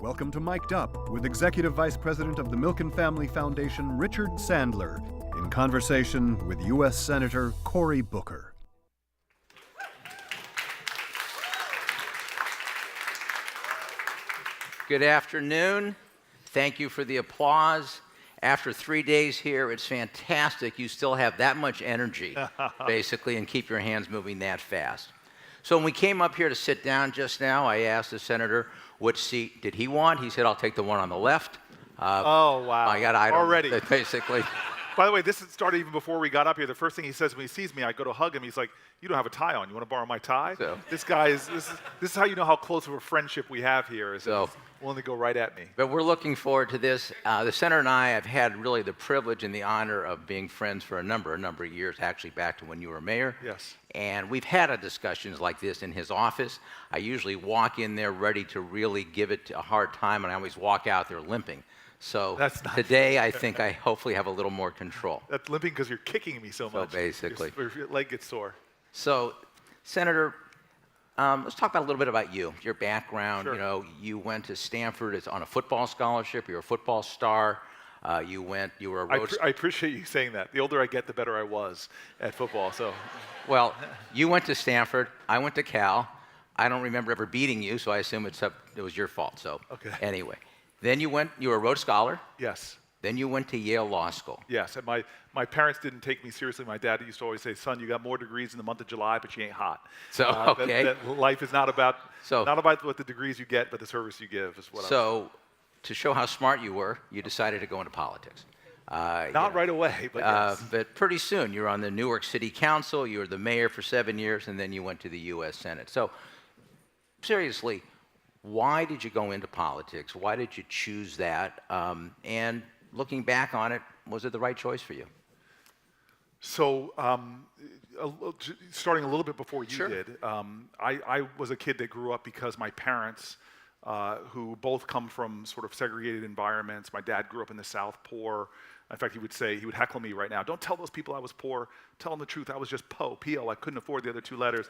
welcome to Mic'd Up with Executive Vice President of the Milken Family Foundation, Richard Sandler, in conversation with U.S. Senator Cory Booker. Good afternoon. Thank you for the applause. After 3 days here, it's fantastic. You still have that much energy, basically, and keep your hands moving that fast. So when we came up here to sit down just now, I asked the senator which seat did he want. He said, I'll take the one on the left. Oh, wow. I got items, already. Basically. By the way, this started even before we got up here. The first thing he says when he sees me, I go to hug him. He's like, you don't have a tie on. You want to borrow my tie? So. This guy is, this is how you know how close of a friendship we have here. He's willing to go right at me. But we're looking forward to this. The senator and I have had really the privilege and the honor of being friends for a number of years, actually back to when you were mayor. Yes. And we've had discussions like this in his office. I usually walk in there ready to really give it a hard time, and I always walk out there limping. So today, I think I hopefully have a little more control. That's limping because you're kicking me so much. So basically. Your leg gets sore. So, Senator, let's talk about a little bit about you, your background. Sure. You know, you went to Stanford on a football scholarship. You're a football star. You were a road. I appreciate you saying that. The older I get, the better I was at football. So, well, you went to Stanford. I went to Cal. I don't remember ever beating you, so I assume it was your fault. So, okay. Anyway. Then you were a Rhodes Scholar. Yes. Then you went to Yale Law School. Yes, and my parents didn't take me seriously. My dad used to always say, son, you got more degrees in the month of July, but you ain't hot. So, okay. That life is not about what the degrees you get, but the service you give is what So, to show how smart you were, you decided to go into politics. Not right away, but yes. But pretty soon, you were on the Newark City Council, you were the mayor for 7 years, and then you went to the U.S. Senate. So, seriously, why did you go into politics? Why did you choose that? And looking back on it, was it the right choice for you? So, starting a little bit before you Sure. did, I was a kid that grew up because my parents, who both come from sort of segregated environments. My dad grew up in the South, poor. In fact, he would heckle me right now. Don't tell those people I was poor. Tell them the truth. I was just P.O. I couldn't afford the other two letters.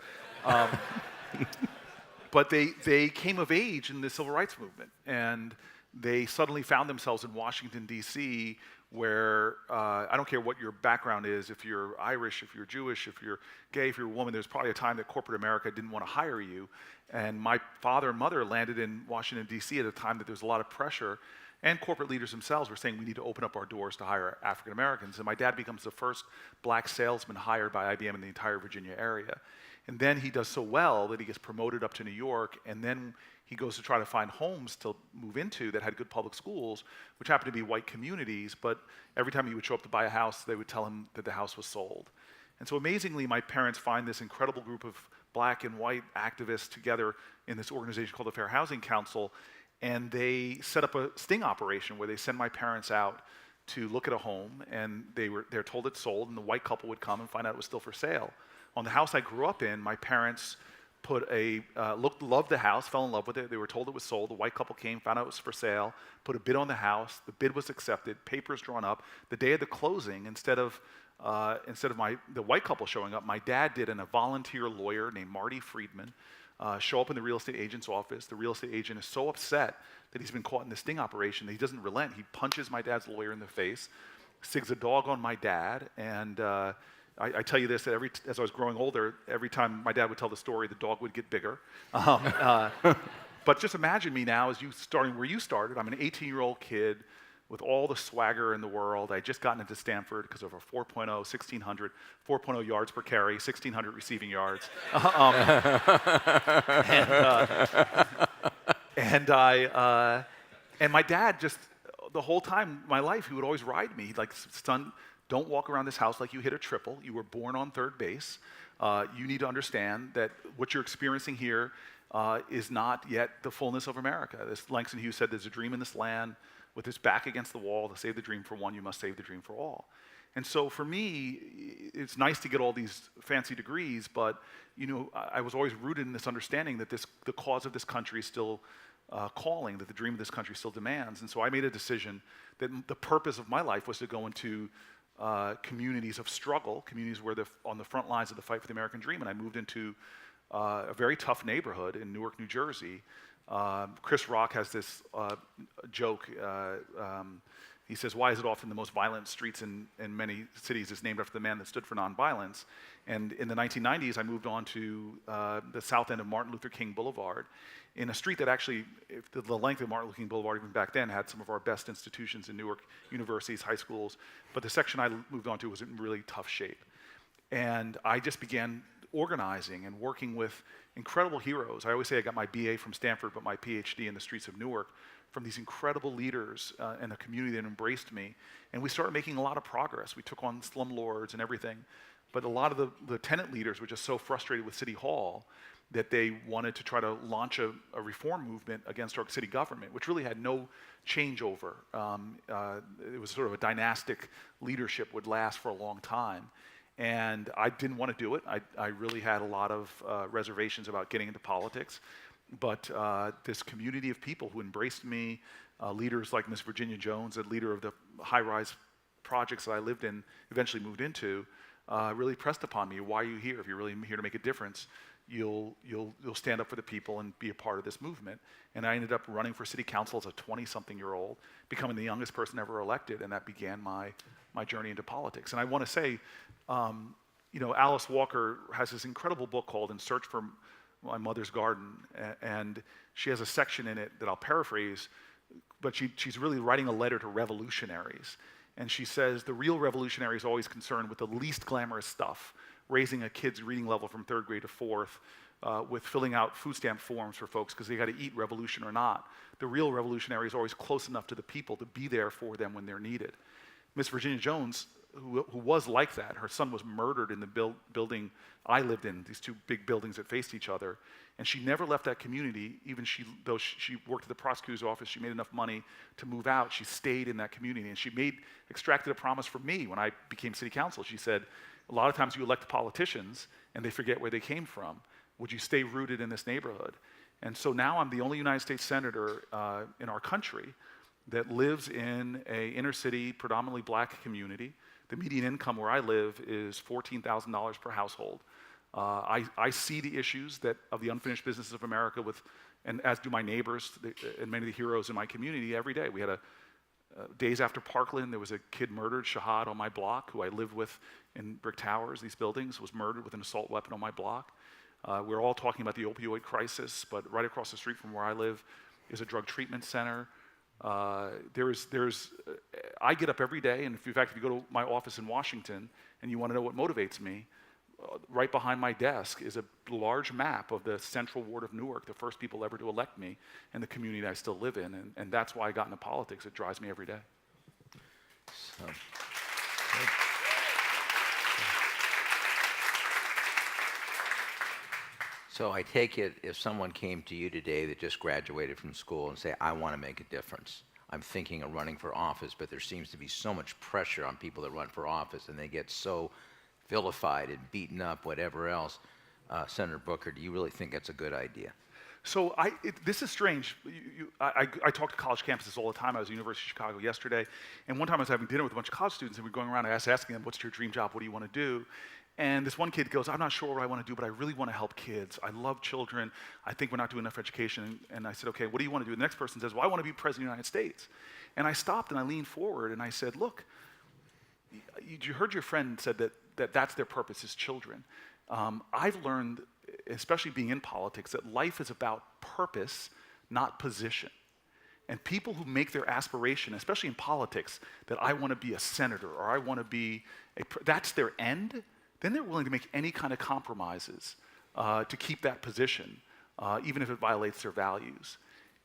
But they came of age in the civil rights movement, and they suddenly found themselves in Washington, D.C., where I don't care what your background is, if you're Irish, if you're Jewish, if you're gay, if you're a woman, there's probably a time that corporate America didn't want to hire you. And my father and mother landed in Washington, D.C. at a time that there was a lot of pressure, and corporate leaders themselves were saying we need to open up our doors to hire African Americans. And my dad becomes the first black salesman hired by IBM in the entire Virginia area. And then he does so well that he gets promoted up to New York, and then he goes to try to find homes to move into that had good public schools, which happened to be white communities, but every time he would show up to buy a house, they would tell him that the house was sold. And so amazingly, my parents find this incredible group of black and white activists together in this organization called the Fair Housing Council, and they set up a sting operation where they send my parents out to look at a home, and they're told it's sold, and the white couple would come and find out it was still for sale. On the house I grew up in, my parents loved the house, fell in love with it. They were told it was sold. The white couple came, found out it was for sale, put a bid on the house. The bid was accepted, papers drawn up. The day of the closing, instead of the white couple showing up, my dad did, and a volunteer lawyer named Marty Friedman show up in the real estate agent's office. The real estate agent is so upset that he's been caught in this sting operation that he doesn't relent. He punches my dad's lawyer in the face, sigs a dog on my dad, and I tell you this, that as I was growing older, every time my dad would tell the story, the dog would get bigger. But just imagine me now as you starting where you started. I'm an 18-year-old kid with all the swagger in the world. I had just gotten into Stanford because of a 4.0, 1,600, 4.0 yards per carry, 1,600 receiving yards. And my dad just, the whole time, my life, he would always ride me. He'd like, son, don't walk around this house like you hit a triple. You were born on third base. You need to understand that what you're experiencing here is not yet the fullness of America. This Langston Hughes said, there's a dream in this land with its back against the wall. To save the dream for one, you must save the dream for all. And so for me, it's nice to get all these fancy degrees, but I was always rooted in this understanding that the cause of this country is still calling, that the dream of this country still demands. And so I made a decision that the purpose of my life was to go into communities of struggle, communities where they're on the front lines of the fight for the American dream. And I moved into a very tough neighborhood in Newark, New Jersey, Chris Rock has this joke. He says, why is it often the most violent streets in many cities is named after the man that stood for nonviolence? And in the 1990s, I moved on to the south end of Martin Luther King Boulevard, in a street that actually, the length of Martin Luther King Boulevard even back then had some of our best institutions in Newark, universities, high schools, but the section I moved on to was in really tough shape. And I just began organizing and working with incredible heroes. I always say I got my BA from Stanford, but my PhD in the streets of Newark, from these incredible leaders and a community that embraced me. And we started making a lot of progress. We took on slumlords and everything. But a lot of the tenant leaders were just so frustrated with City Hall that they wanted to try to launch a reform movement against our city government, which really had no changeover. It was sort of a dynastic leadership, would last for a long time. And I didn't want to do it. I really had a lot of reservations about getting into politics. But this community of people who embraced me, leaders like Miss Virginia Jones, the leader of the high-rise projects that I lived in, eventually moved into, really pressed upon me, why are you here? If you're really here to make a difference, you'll stand up for the people and be a part of this movement. And I ended up running for city council as a 20-something-year-old, becoming the youngest person ever elected, and that began my journey into politics. And I want to say, Alice Walker has this incredible book called In Search for My Mother's Garden, and she has a section in it that I'll paraphrase, but she's really writing a letter to revolutionaries. And she says, the real revolutionary is always concerned with the least glamorous stuff, raising a kid's reading level from 3rd grade to 4th, with filling out food stamp forms for folks because they got to eat, revolution or not. The real revolutionary is always close enough to the people to be there for them when they're needed. Miss Virginia Jones, who was like that, her son was murdered in the building I lived in, these two big buildings that faced each other, and she never left that community, though she worked at the prosecutor's office, she made enough money to move out, she stayed in that community, and she extracted a promise from me when I became city council. She said, a lot of times you elect politicians and they forget where they came from. Would you stay rooted in this neighborhood? And so now I'm the only United States senator in our country that lives in an inner city, predominantly black community. The median income where I live is $14,000 per household. I see the issues of the unfinished business of America and as do my neighbors and many of the heroes in my community every day. We had days after Parkland, there was a kid murdered, Shahad, on my block, who I lived with in Brick Towers, these buildings, was murdered with an assault weapon on my block. We're all talking about the opioid crisis, but right across the street from where I live is a drug treatment center. I get up every day, and in fact, if you go to my office in Washington and you want to know what motivates me, right behind my desk is a large map of the Central Ward of Newark, the first people ever to elect me, and the community that I still live in, and that's why I got into politics. It drives me every day. So I take it if someone came to you today that just graduated from school and say, I want to make a difference. I'm thinking of running for office, but there seems to be so much pressure on people that run for office, and they get so vilified and beaten up, whatever else. Senator Booker, do you really think that's a good idea? So this is strange. I talk to college campuses all the time. I was at the University of Chicago yesterday, and one time I was having dinner with a bunch of college students, and we were going around and asking them, what's your dream job? What do you want to do? And this one kid goes, I'm not sure what I want to do, but I really want to help kids. I love children. I think we're not doing enough education. And I said, okay, what do you want to do? The next person says, well, I want to be president of the United States. And I stopped and I leaned forward and I said, look, you heard your friend said that that's their purpose is children. I've learned, especially being in politics, that life is about purpose, not position. And people who make their aspiration, especially in politics, that I want to be a senator or I want to be that's their end, then they're willing to make any kind of compromises to keep that position, even if it violates their values.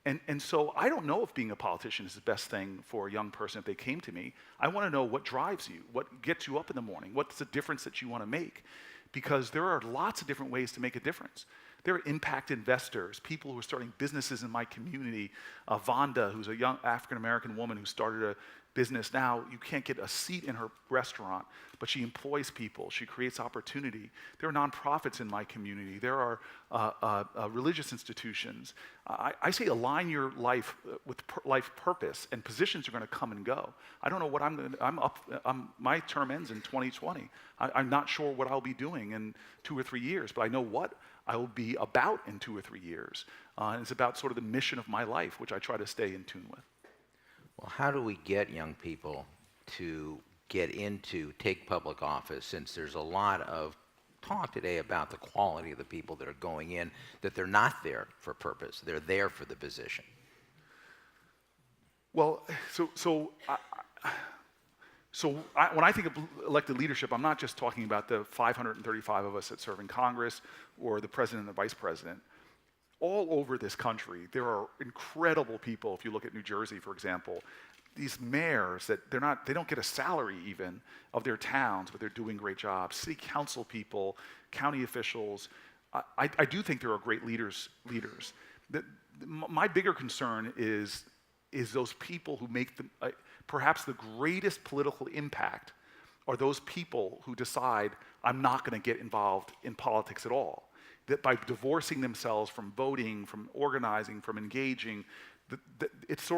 And so I don't know if being a politician is the best thing for a young person if they came to me. I want to know what drives you, what gets you up in the morning, what's the difference that you want to make. Because there are lots of different ways to make a difference. There are impact investors, people who are starting businesses in my community. Vonda, who's a young African-American woman who started a business now. You can't get a seat in her restaurant, but she employs people. She creates opportunity. There are nonprofits in my community. There are religious institutions. I say align your life with life purpose, and positions are going to come and go. I don't know what my term ends in 2020. I'm not sure what I'll be doing in 2 or 3 years, but I know what I will be about in 2 or 3 years. And it's about sort of the mission of my life, which I try to stay in tune with. Well, how do we get young people to take public office, since there's a lot of talk today about the quality of the people that are going in, that they're not there for purpose, they're there for the position? Well, when I think of elected leadership, I'm not just talking about the 535 of us that serve in Congress or the president and the vice president. All over this country, there are incredible people. If you look at New Jersey, for example, these mayors that they don't get a salary even of their towns, but they're doing great jobs. City council people, county officials. I do think there are great leaders. My bigger concern is those people who make perhaps the greatest political impact are those people who decide, I'm not going to get involved in politics at all. That by divorcing themselves from voting, from organizing, from engaging, it's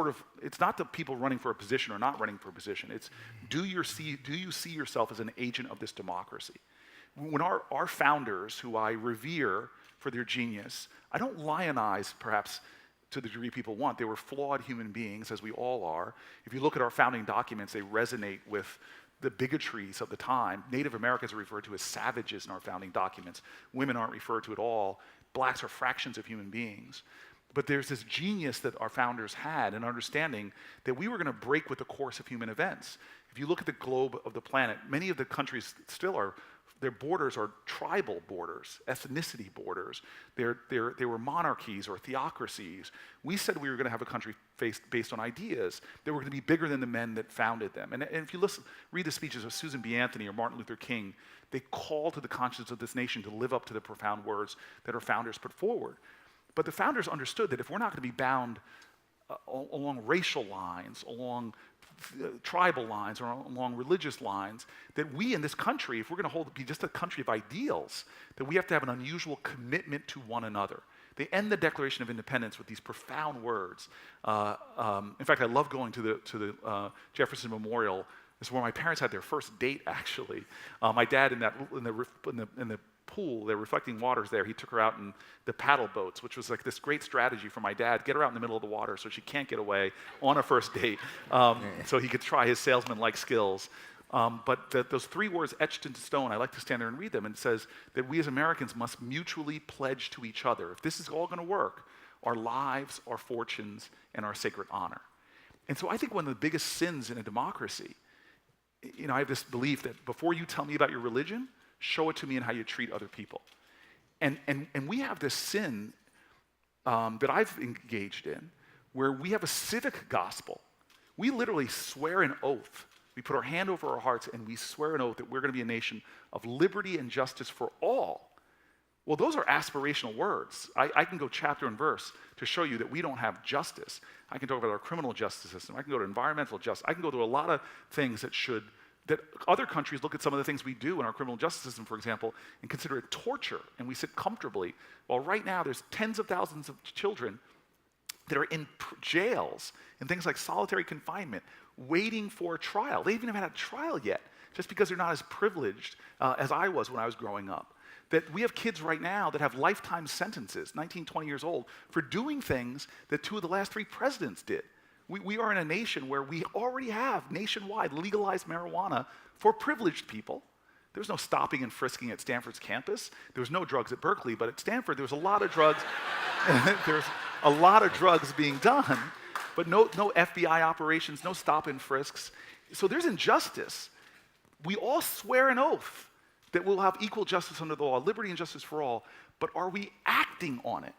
not the people running for a position or not running for a position. It's do you see yourself as an agent of this democracy? When our founders, who I revere for their genius, I don't lionize perhaps to the degree people want. They were flawed human beings, as we all are. If you look at our founding documents, they resonate with the bigotries of the time. Native Americans are referred to as savages in our founding documents. Women aren't referred to at all. Blacks are fractions of human beings. But there's this genius that our founders had in understanding that we were going to break with the course of human events. If you look at the globe of the planet, many of the countries still are, their borders are tribal borders, ethnicity borders. They were monarchies or theocracies. We said we were going to have a country based on ideas that were going to be bigger than the men that founded them. And if you read the speeches of Susan B. Anthony or Martin Luther King, they call to the conscience of this nation to live up to the profound words that our founders put forward. But the founders understood that if we're not going to be bound along racial lines, along tribal lines, or along religious lines, that we in this country, if we're going to be just a country of ideals, that we have to have an unusual commitment to one another. They end the Declaration of Independence with these profound words. In fact, I love going to the Jefferson Memorial. This is where my parents had their first date, actually. My dad in the pool, the reflecting waters there, he took her out in the paddle boats, which was like this great strategy for my dad. Get her out in the middle of the water so she can't get away on a first date, so he could try his salesman-like skills. But those 3 words etched into stone, I like to stand there and read them, and it says that we as Americans must mutually pledge to each other, if this is all going to work, our lives, our fortunes, and our sacred honor. And so I think one of the biggest sins in a democracy, I have this belief that before you tell me about your religion, show it to me in how you treat other people. And we have this sin that I've engaged in, where we have a civic gospel. We literally swear an oath. We put our hand over our hearts and we swear an oath that we're going to be a nation of liberty and justice for all. Well, those are aspirational words. I can go chapter and verse to show you that we don't have justice. I can talk about our criminal justice system. I can go to environmental justice. I can go to a lot of things that other countries look at some of the things we do in our criminal justice system, for example, and consider it torture, and we sit comfortably. Well, right now, there's tens of thousands of children that are in jails and things like solitary confinement, waiting for a trial. They even haven't had a trial yet, just because they're not as privileged as I was when I was growing up. That we have kids right now that have lifetime sentences, 19, 20 years old, for doing things that 2 of the last 3 presidents did. We are in a nation where we already have nationwide legalized marijuana for privileged people. There was no stopping and frisking at Stanford's campus. There was no drugs at Berkeley, but at Stanford there was a lot of drugs. There's a lot of drugs being done, but no FBI operations, no stop and frisks. So there's injustice. We all swear an oath that we'll have equal justice under the law, liberty and justice for all, but are we acting on it?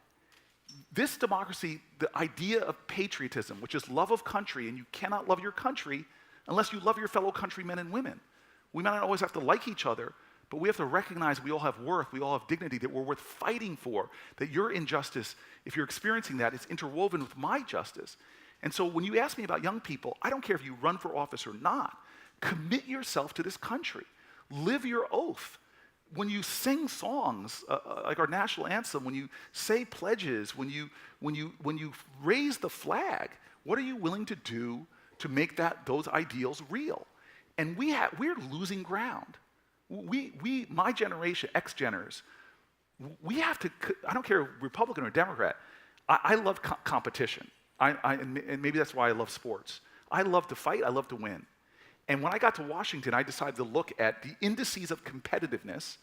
This democracy, the idea of patriotism, which is love of country, and you cannot love your country unless you love your fellow countrymen and women. We might not always have to like each other, but we have to recognize we all have worth, we all have dignity, that we're worth fighting for, that your injustice, if you're experiencing that, it's interwoven with my justice. And so when you ask me about young people, I don't care if you run for office or not, commit yourself to this country. Live your oath. When you sing songs like our national anthem, when you say pledges, when you raise the flag, what are you willing to do to make those ideals real? And we're losing ground. My generation, X-Geners, We have to, I don't care Republican or Democrat, I love competition. And maybe that's why I love sports. I love to fight, I love to win. And when I got to Washington, I decided to look at the indices of competitiveness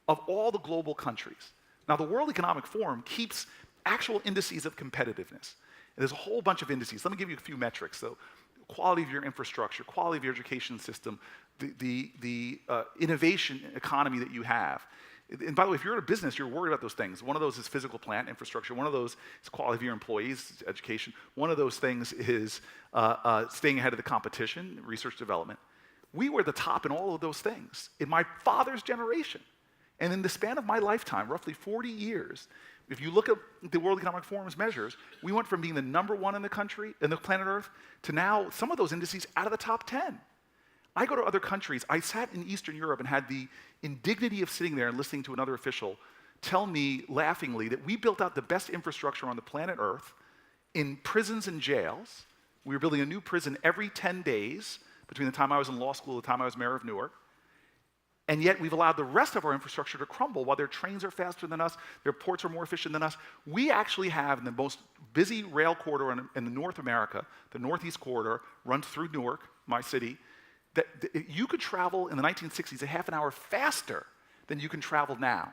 of all the global countries. Now, the World Economic Forum keeps actual indices of competitiveness. And there's a whole bunch of indices. Let me give you a few metrics. So, quality of your infrastructure, quality of your education system, the innovation economy that you have. And by the way, if you're in a business, you're worried about those things. One of those is physical plant infrastructure. One of those is quality of your employees, education. One of those things is staying ahead of the competition, research development. We were the top in all of those things in my father's generation. And in the span of my lifetime, roughly 40 years, if you look at the World Economic Forum's measures, we went from being the #1 in the country, in the planet Earth, to now some of those indices out of the top 10. I go to other countries. I sat in Eastern Europe and had the indignity of sitting there and listening to another official tell me laughingly that we built out the best infrastructure on the planet Earth in prisons and jails. We were building a new prison every 10 days between the time I was in law school and the time I was mayor of Newark. And yet we've allowed the rest of our infrastructure to crumble. While their trains are faster than us, their ports are more efficient than us, we actually have in the most busy rail corridor in the North America, the Northeast Corridor, runs through Newark, my city, that you could travel in the 1960s a half an hour faster than you can travel now.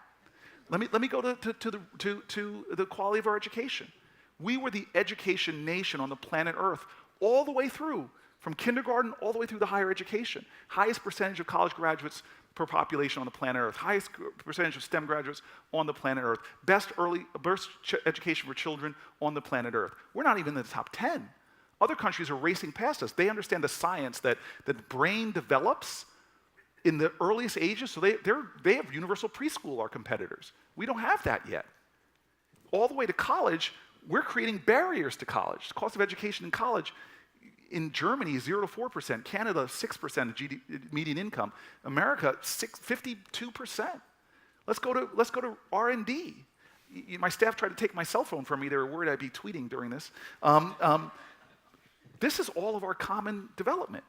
Let me go to the quality of our education. We were the education nation on the planet Earth all the way through, from kindergarten all the way through the higher education. Highest percentage of college graduates per population on the planet Earth. Highest percentage of STEM graduates on the planet Earth. Best education for children on the planet Earth. We're not even in the top 10. Other countries are racing past us. They understand the science that the brain develops in the earliest ages, so they have universal preschool, our competitors. We don't have that yet. All the way to college, we're creating barriers to college. The cost of education in college in Germany, 0 to 4%. Canada, 6% of median income. America, 52%. Let's go to R&D. My staff tried to take my cell phone from me. They were worried I'd be tweeting during this. This is all of our common development.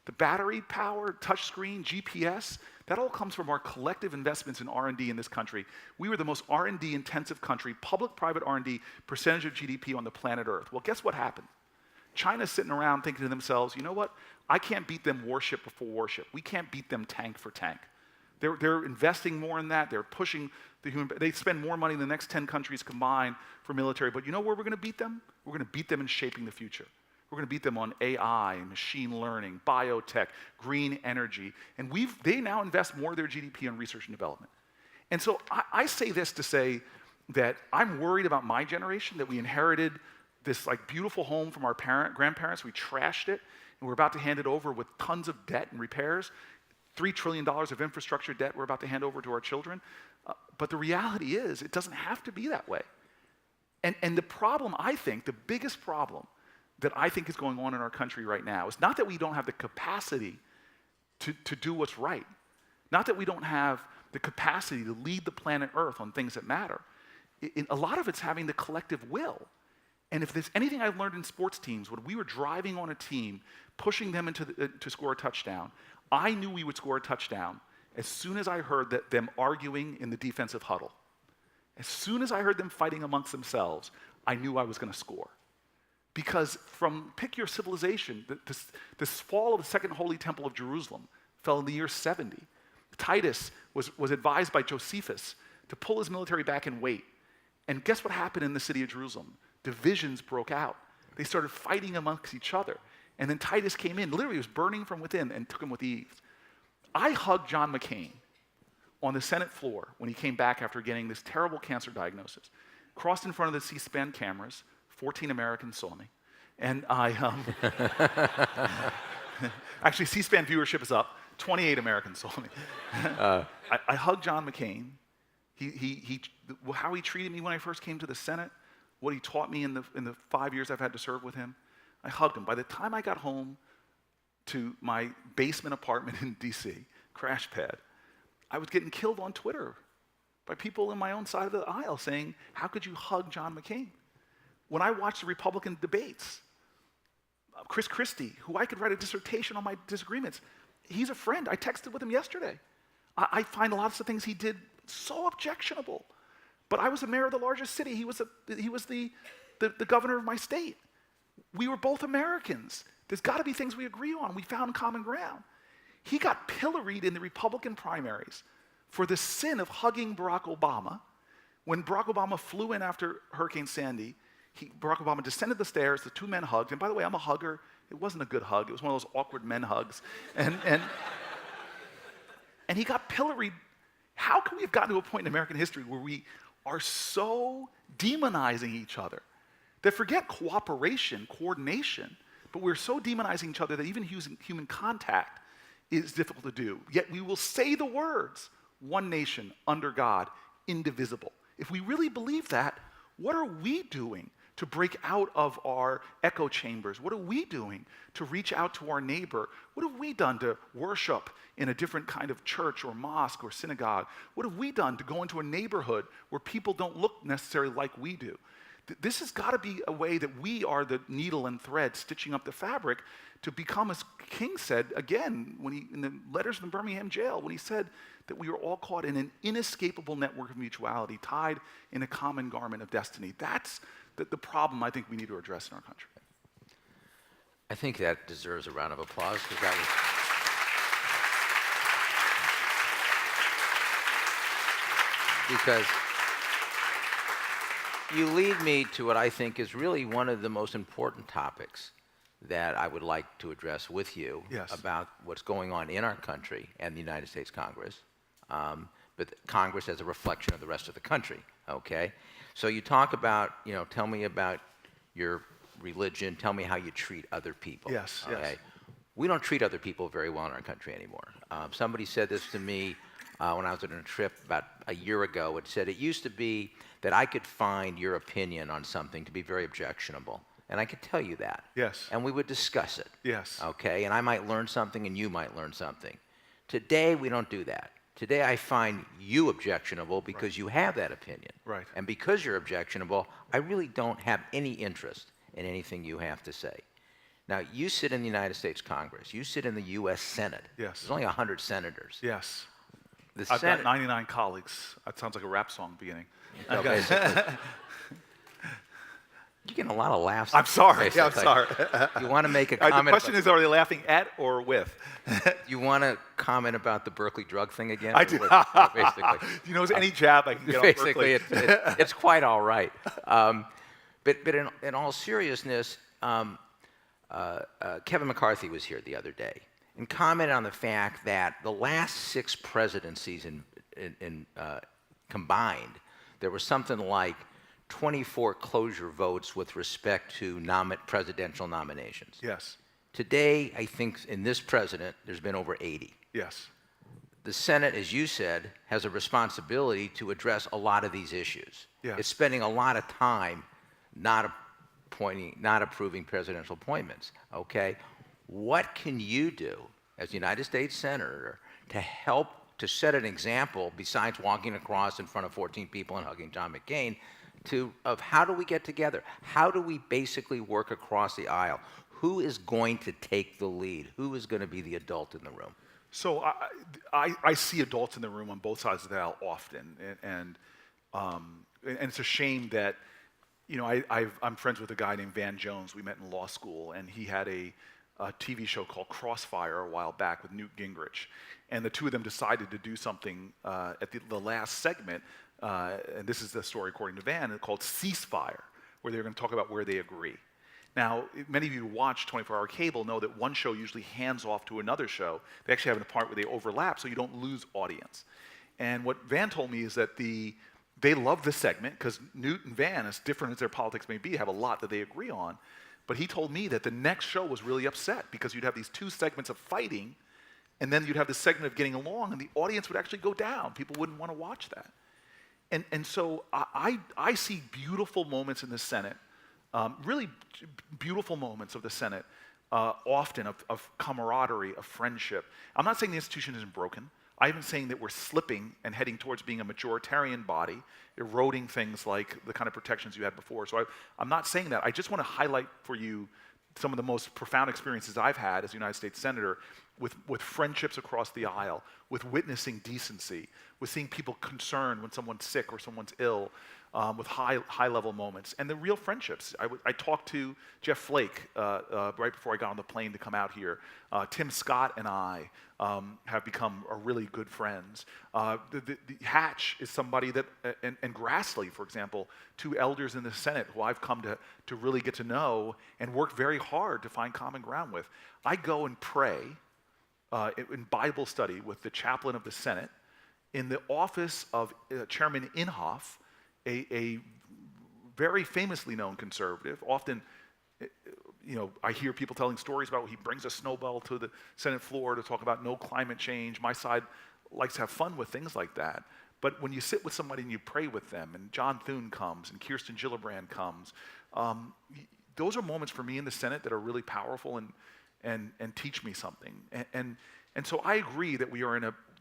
The battery power, touchscreen, GPS, that all comes from our collective investments in R&D in this country. We were the most R&D intensive country, public-private R&D, percentage of GDP on the planet Earth. Well, guess what happened? China's sitting around thinking to themselves, you know what? I can't beat them warship before warship. We can't beat them tank for tank. They're investing more in that. They're pushing the human. They spend more money than the next 10 countries combined for military. But you know where we're going to beat them? We're going to beat them in shaping the future. We're going to beat them on AI, machine learning, biotech, green energy. And they now invest more of their GDP on research and development. And so I say this to say that I'm worried about my generation, that we inherited this like beautiful home from our grandparents. We trashed it, and we're about to hand it over with tons of debt and repairs. $3 trillion of infrastructure debt we're about to hand over to our children. But the reality is, it doesn't have to be that way. And the problem, I think, the biggest problem that I think is going on in our country right now is not that we don't have the capacity to do what's right, not that we don't have the capacity to lead the planet Earth on things that matter. A lot of it's having the collective will. And if there's anything I've learned in sports teams, when we were driving on a team, pushing them to score a touchdown, I knew we would score a touchdown as soon as I heard them arguing in the defensive huddle. As soon as I heard them fighting amongst themselves, I knew I was going to score. Because pick your civilization, this fall of the Second Holy Temple of Jerusalem fell in the year 70. Titus was advised by Josephus to pull his military back and wait. And guess what happened in the city of Jerusalem? Divisions broke out. They started fighting amongst each other. And then Titus came in, literally was burning from within, and took him with ease. I hugged John McCain on the Senate floor when he came back after getting this terrible cancer diagnosis. Crossed in front of the C-SPAN cameras, 14 Americans saw me. And actually C-SPAN viewership is up, 28 Americans saw me. I hugged John McCain. How he treated me when I first came to the Senate, what he taught me in the 5 years I've had to serve with him, I hugged him. By the time I got home to my basement apartment in DC, crash pad, I was getting killed on Twitter by people in my own side of the aisle saying, how could you hug John McCain? When I watched the Republican debates, Chris Christie, who I could write a dissertation on my disagreements, he's a friend. I texted with him yesterday. I find a lot of the things he did so objectionable. But I was the mayor of the largest city. He was the governor of my state. We were both Americans. There's got to be things we agree on. We found common ground. He got pilloried in the Republican primaries for the sin of hugging Barack Obama. When Barack Obama flew in after Hurricane Sandy, Barack Obama descended the stairs, the two men hugged, and by the way, I'm a hugger. It wasn't a good hug. It was one of those awkward men hugs. And he got pilloried. How can we have gotten to a point in American history where we are so demonizing each other that forget cooperation, coordination, but we're so demonizing each other that even human contact is difficult to do. Yet we will say the words, one nation, under God, indivisible. If we really believe that, what are we doing to break out of our echo chambers? What are we doing to reach out to our neighbor? What have we done to worship in a different kind of church or mosque or synagogue? What have we done to go into a neighborhood where people don't look necessarily like we do? This has got to be a way that we are the needle and thread stitching up the fabric to become, as King said again in the letters from the Birmingham jail, when he said that we are all caught in an inescapable network of mutuality, tied in a common garment of destiny. That's the problem I think we need to address in our country. I think that deserves a round of applause because that was... Because you lead me to what I think is really one of the most important topics that I would like to address with you about what's going on in our country and the United States Congress, but Congress as a reflection of the rest of the country, okay? So you talk about, tell me about your religion, tell me how you treat other people. Yes, okay? yes. We don't treat other people very well in our country anymore. Somebody said this to me when I was on a trip about a year ago. It said, it used to be that I could find your opinion on something to be very objectionable. And I could tell you that. Yes. And we would discuss it. Yes. Okay? And I might learn something and you might learn something. Today, we don't do that. Today, I find you objectionable because you have that opinion. Right. And because you're objectionable, I really don't have any interest in anything you have to say. Now, you sit in the United States Congress. You sit in the U.S. Senate. Yes. There's only 100 senators. Yes. The I've Senate, got 99 colleagues. That sounds like a rap song beginning. no, basically. You're getting a lot of laughs. I'm sorry. Yeah, I'm basically. sorry. You want to make a The comment? question is, are they laughing at or with? You want to comment about the Berkeley drug thing again? I do. Basically. You know, any jab I can get on Basically, Berkeley. it's quite all right. But in all seriousness, Kevin McCarthy was here the other day and commented on the fact that the last 6 presidencies combined, there was something like 24 closure votes with respect to presidential nominations. Yes. Today, I think in this president, there's been over 80. Yes. The Senate, as you said, has a responsibility to address a lot of these issues. Yeah. It's spending a lot of time not approving presidential appointments, okay? What can you do as United States Senator to help to set an example, besides walking across in front of 14 people and hugging John McCain, of how do we get together? How do we basically work across the aisle? Who is going to take the lead? Who is going to be the adult in the room? So I see adults in the room on both sides of the aisle often, and it's a shame that, I'm friends with a guy named Van Jones. We met in law school, and he had a TV show called Crossfire a while back with Newt Gingrich, and the two of them decided to do something at the last segment, and this is the story according to Van, called Ceasefire, where they're going to talk about where they agree. Now, many of you who watch 24-hour cable know that one show usually hands off to another show. They actually have a part where they overlap so you don't lose audience. And what Van told me is that they love this segment because Newt and Van, as different as their politics may be, have a lot that they agree on. But he told me that the next show was really upset because you'd have these 2 segments of fighting, and then you'd have this segment of getting along, and the audience would actually go down. People wouldn't want to watch that. And so I see beautiful moments in the Senate, really beautiful moments of the Senate, often of camaraderie, of friendship. I'm not saying the institution isn't broken. I'm even saying that we're slipping and heading towards being a majoritarian body, eroding things like the kind of protections you had before. So I'm not saying that. I just want to highlight for you some of the most profound experiences I've had as a United States Senator with friendships across the aisle, with witnessing decency, with seeing people concerned when someone's sick or someone's ill, with high-level moments, and the real friendships. I talked to Jeff Flake right before I got on the plane to come out here. Tim Scott and I have become really good friends. The Hatch is somebody that, and Grassley, for example, two elders in the Senate who I've come to really get to know and work very hard to find common ground with. I go and pray in Bible study with the chaplain of the Senate in the office of Chairman Inhofe, a very famously known conservative. Often, I hear people telling stories about he brings a snowball to the Senate floor to talk about no climate change. My side likes to have fun with things like that. But when you sit with somebody and you pray with them, and John Thune comes, and Kirsten Gillibrand comes, those are moments for me in the Senate that are really powerful and teach me something. And so I agree that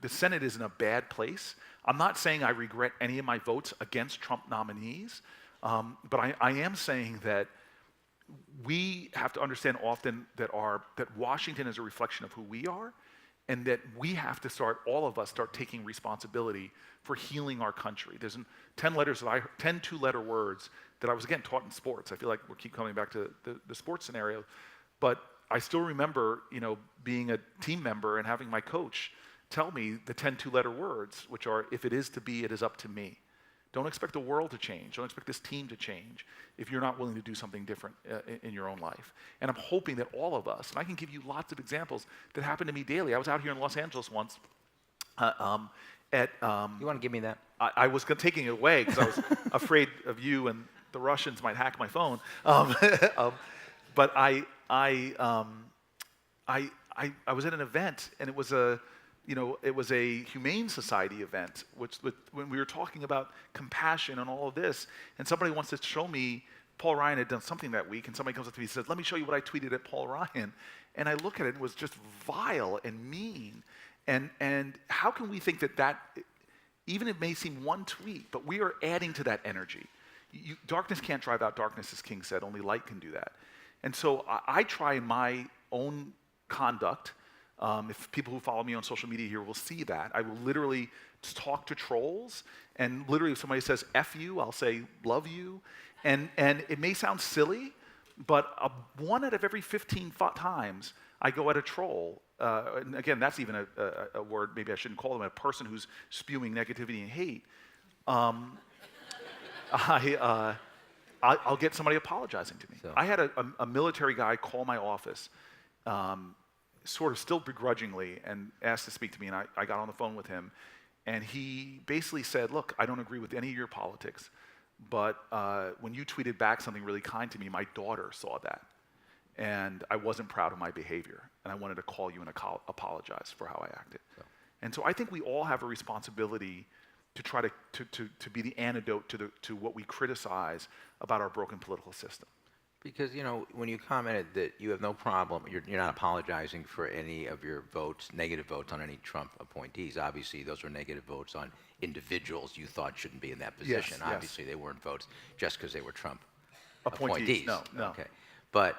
the Senate is in a bad place. I'm not saying I regret any of my votes against Trump nominees, but I am saying that we have to understand often that Washington is a reflection of who we are, and that we have to all of us start taking responsibility for healing our country. There's 10 two-letter words that I was, again, taught in sports. I feel like we keep coming back to the sports scenario, but I still remember, being a team member and having my coach tell me the 10 two-letter words, which are, if it is to be, it is up to me. Don't expect the world to change. Don't expect this team to change if you're not willing to do something different in your own life. And I'm hoping that all of us, and I can give you lots of examples that happen to me daily. I was out here in Los Angeles once You want to give me that? I was taking it away because I was afraid of you and the Russians might hack my phone. But I was at an event, and it was a Humane Society event, when we were talking about compassion and all of this, and somebody wants to show me, Paul Ryan had done something that week, and somebody comes up to me and says, let me show you what I tweeted at Paul Ryan. And I look at it, and it was just vile and mean. And how can we think that even it may seem one tweet, but we are adding to that energy. Darkness can't drive out darkness, as King said, only light can do that. And so I try in my own conduct, if people who follow me on social media here will see that, I will literally talk to trolls, and literally if somebody says F you, I'll say love you. And it may sound silly, but 1 out of every 15 times I go at a troll, and again, that's even a word, maybe I shouldn't call them, a person who's spewing negativity and hate, I'll get somebody apologizing to me. So. I had a military guy call my office, sort of still begrudgingly, and asked to speak to me, and I got on the phone with him, and he basically said, look, I don't agree with any of your politics, but when you tweeted back something really kind to me, my daughter saw that, and I wasn't proud of my behavior, and I wanted to call you and apologize for how I acted. So. And so I think we all have a responsibility to try to be the antidote to what we criticize about our broken political system. Because, when you commented that you have no problem, you're not apologizing for any of your votes, negative votes on any Trump appointees. Obviously, those are negative votes on individuals you thought shouldn't be in that position. Yes, Obviously, they weren't votes just because they were Trump appointees. No. Okay. But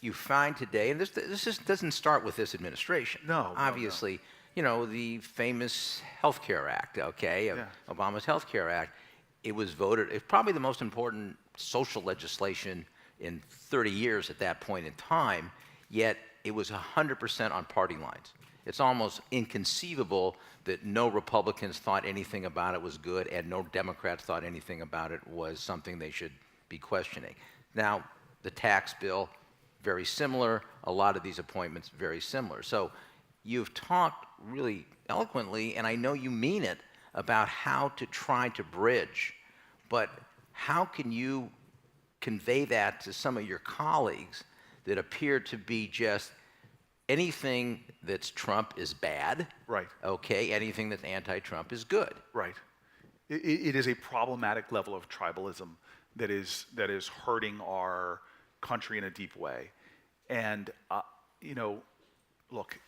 you find today, and this doesn't start with this administration. No. Obviously, the famous Health Care Act, Obama's Health Care Act, it was voted, it's probably the most important social legislation in 30 years at that point in time, yet it was 100% on party lines. It's almost inconceivable that no Republicans thought anything about it was good and no Democrats thought anything about it was something they should be questioning. Now, the tax bill, very similar. A lot of these appointments, very similar. So you've talked really eloquently, and I know you mean it, about how to try to bridge, but how can you convey that to some of your colleagues that appear to be just anything that's Trump is bad, right? Okay, anything that's anti-Trump is good, right? It is a problematic level of tribalism that is hurting our country in a deep way, and look,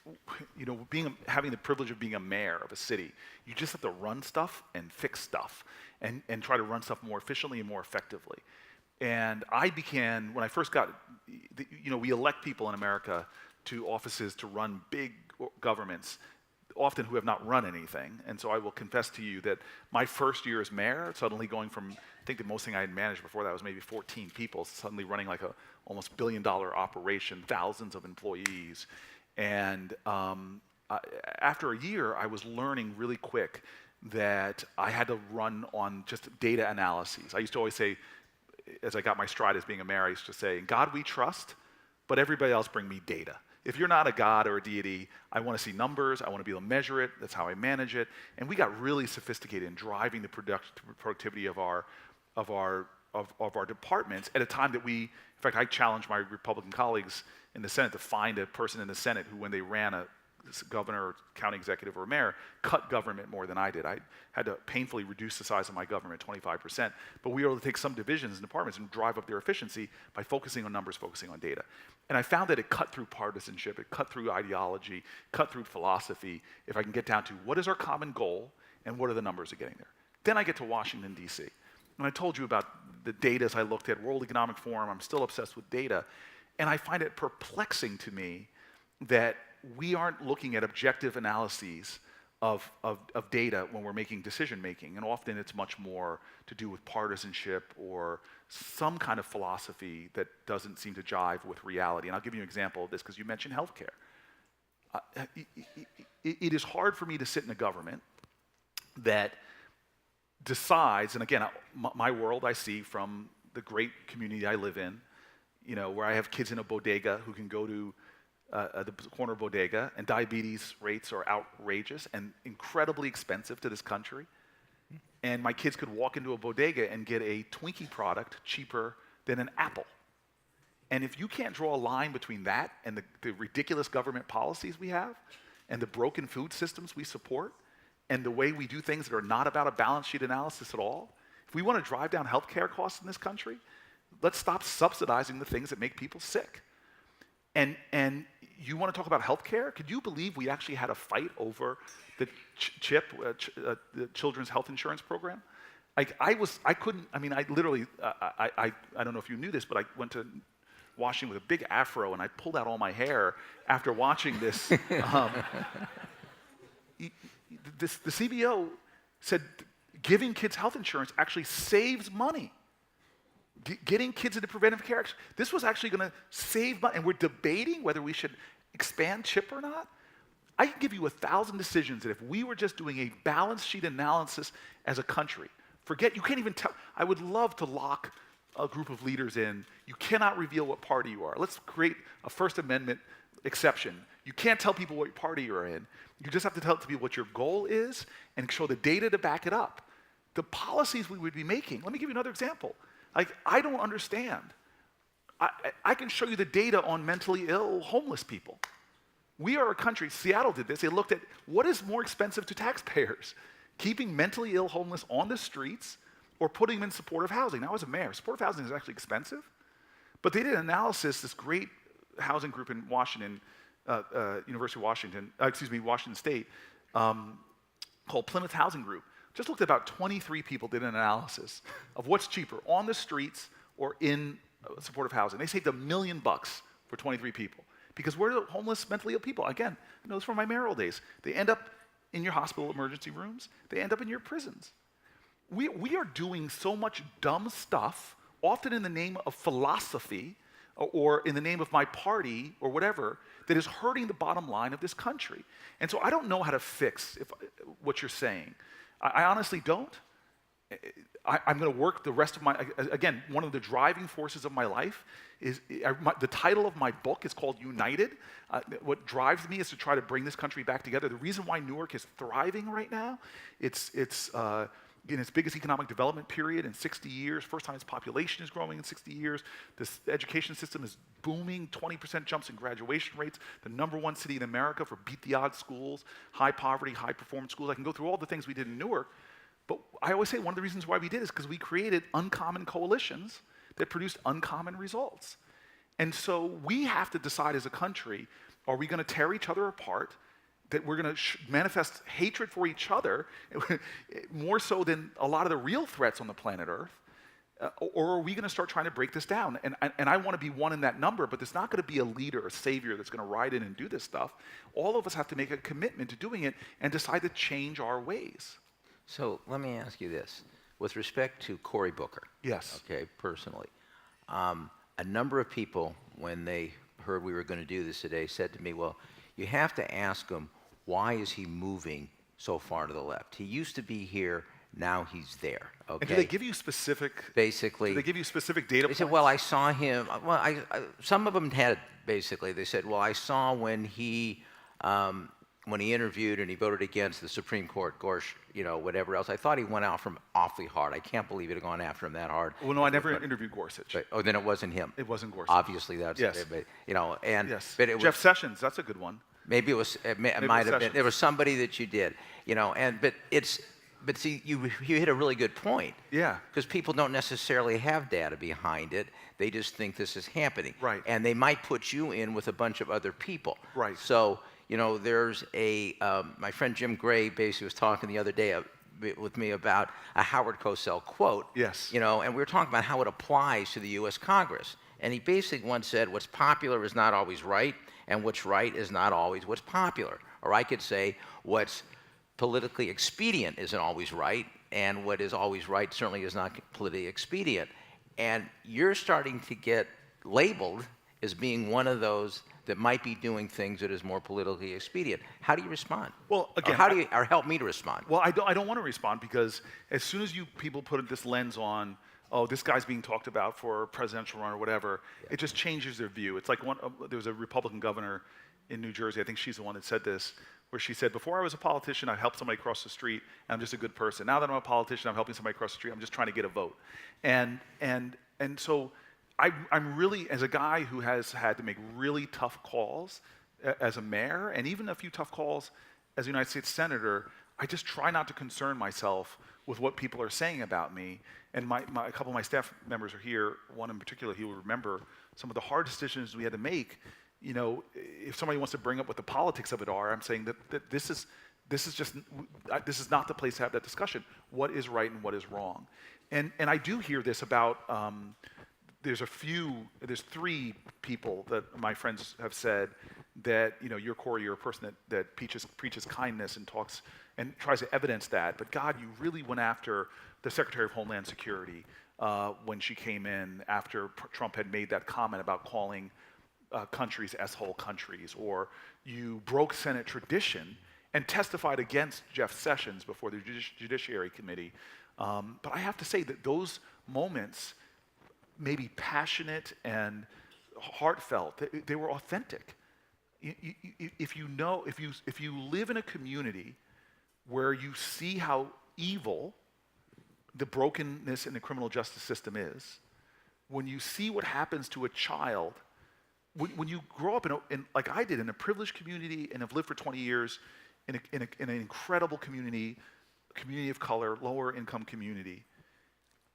having the privilege of being a mayor of a city, you just have to run stuff and fix stuff, and try to run stuff more efficiently and more effectively. And when I first got, we elect people in America to offices to run big governments, often who have not run anything. And so I will confess to you that my first year as mayor, suddenly going from, I think the most thing I had managed before that was maybe 14 people, suddenly running like a almost $1 billion operation, thousands of employees. And after a year, I was learning really quick that I had to run on just data analyses. I used to always say, as I got my stride as being a mayor, I used to say, in God we trust, but everybody else bring me data. If you're not a God or a deity, I want to see numbers, I want to be able to measure it, that's how I manage it. And we got really sophisticated in driving the productivity of our departments at a time that in fact, I challenged my Republican colleagues in the Senate to find a person in the Senate who, when they ran a governor or county executive or mayor, cut government more than I did. I had to painfully reduce the size of my government 25%, but we were able to take some divisions and departments and drive up their efficiency by focusing on numbers, focusing on data. And I found that it cut through partisanship, it cut through ideology, cut through philosophy, if I can get down to what is our common goal and what are the numbers of getting there. Then I get to Washington, D.C. And I told you about the data as I looked at World Economic Forum. I'm still obsessed with data. And I find it perplexing to me that we aren't looking at objective analyses of data when we're making decision making. And often it's much more to do with partisanship or some kind of philosophy that doesn't seem to jive with reality. And I'll give you an example of this because you mentioned healthcare. It is hard for me to sit in a government that decides, and again, my world I see from the great community I live in, where I have kids in a bodega who can go to the corner bodega, and diabetes rates are outrageous and incredibly expensive to this country. And my kids could walk into a bodega and get a Twinkie product cheaper than an apple. And if you can't draw a line between that and the ridiculous government policies we have, and the broken food systems we support, and the way we do things that are not about a balance sheet analysis at all, if we want to drive down healthcare costs in this country, let's stop subsidizing the things that make people sick. And you want to talk about healthcare? Could you believe we actually had a fight over the CHIP, the Children's Health Insurance Program? I literally, I don't know if you knew this, but I went to Washington with a big afro and I pulled out all my hair after watching this. The CBO said giving kids health insurance actually saves money. Getting kids into preventive care, this was actually going to save money. And we're debating whether we should expand CHIP or not. I can give you 1,000 decisions that if we were just doing a balance sheet analysis as a country, you can't even tell. I would love to lock a group of leaders in. You cannot reveal what party you are. Let's create a First Amendment exception. You can't tell people what party you're in. You just have to tell people what your goal is and show the data to back it up. The policies we would be making, let me give you another example. I don't understand. I can show you the data on mentally ill homeless people. We are a country, Seattle did this, they looked at what is more expensive to taxpayers, keeping mentally ill homeless on the streets or putting them in supportive housing. Now, as a mayor, supportive housing is actually expensive, but they did an analysis, this great housing group in Washington, Washington State, called Plymouth Housing Group. Just looked at about 23 people, did an analysis of what's cheaper, on the streets or in supportive housing. They saved $1 million for 23 people. Because where are the homeless, mentally ill people? Again, I know this from my mayoral days. They end up in your hospital emergency rooms. They end up in your prisons. We are doing so much dumb stuff, often in the name of philosophy or in the name of my party or whatever, that is hurting the bottom line of this country. And so I don't know how to fix what you're saying. I honestly don't. I'm going to work the rest of again, one of the driving forces of my life is, the title of my book is called United. What drives me is to try to bring this country back together. The reason why Newark is thriving right now, it's in its biggest economic development period in 60 years, first time its population is growing in 60 years, this education system is booming, 20% jumps in graduation rates, the #1 city in America for beat the odds schools, high poverty, high performance schools. I can go through all the things we did in Newark, but I always say one of the reasons why we did is because we created uncommon coalitions that produced uncommon results. And so we have to decide as a country, are we going to tear each other apart, that we're going to manifest hatred for each other, more so than a lot of the real threats on the planet Earth, Or are we going to start trying to break this down? And I want to be one in that number, but there's not going to be a leader, a savior that's going to ride in and do this stuff. All of us have to make a commitment to doing it and decide to change our ways. So let me ask you this. With respect to Cory Booker, Yes. okay, personally, a number of people, when they heard we were going to do this today, said to me, well, you have to ask him, why is he moving so far to the left? He used to be here, now he's there. Okay. And do they give you specific? Basically, Do they give you specific data they points? said, well, I saw him. Well, some of them had basically. They said, well, I saw when he interviewed and he voted against the Supreme Court, Gorsh, whatever else. I thought he went out from awfully hard. I can't believe it had gone after him that hard. Well, no, I never interviewed Gorsuch. But, then it wasn't him. It wasn't Gorsuch. Obviously, that's Yes. But, Yes. but it Jeff was, Sessions, that's a good one. maybe it was. It might have been. Sessions. There was somebody that you did. But see, you hit a really good point. Yeah. Because people don't necessarily have data behind it. They just think this is happening. Right. And they might put you in with a bunch of other people. Right. So, there's my friend Jim Gray basically was talking the other day with me about a Howard Cosell quote. Yes. And we were talking about how it applies to the U.S. Congress. And he basically once said, what's popular is not always right, and what's right is not always what's popular. Or I could say, what's politically expedient isn't always right, and what is always right certainly is not politically expedient. And you're starting to get labeled as being one of those that might be doing things that is more politically expedient. How do you respond? Well, again, or help me to respond? Well, I don't want to respond, because as soon as people put this lens on, oh, this guy's being talked about for a presidential run or whatever, it just changes their view. It's like there was a Republican governor in New Jersey, I think she's the one that said this, where she said, before I was a politician, I helped somebody cross the street, and I'm just a good person. Now that I'm a politician, I'm helping somebody cross the street, I'm just trying to get a vote. And so I'm really, as a guy who has had to make really tough calls as a mayor, and even a few tough calls as a United States Senator, I just try not to concern myself with what people are saying about me. And a couple of my staff members are here, one in particular, he will remember some of the hard decisions we had to make. If somebody wants to bring up what the politics of it are, I'm saying that this is not the place to have that discussion. What is right and what is wrong? And I do hear this about, there's 3 people that my friends have said that, you're Cory, you're a person that preaches kindness and talks and tries to evidence that. But God, you really went after the Secretary of Homeland Security when she came in after Trump had made that comment about calling countries S-hole countries, or you broke Senate tradition and testified against Jeff Sessions before the Judiciary Committee. But I have to say that those moments may be passionate and heartfelt. They were authentic. If you live in a community where you see how evil the brokenness in the criminal justice system is, when you see what happens to a child, when you grow up in like I did, in a privileged community and have lived for 20 years in an incredible community of color, lower income community,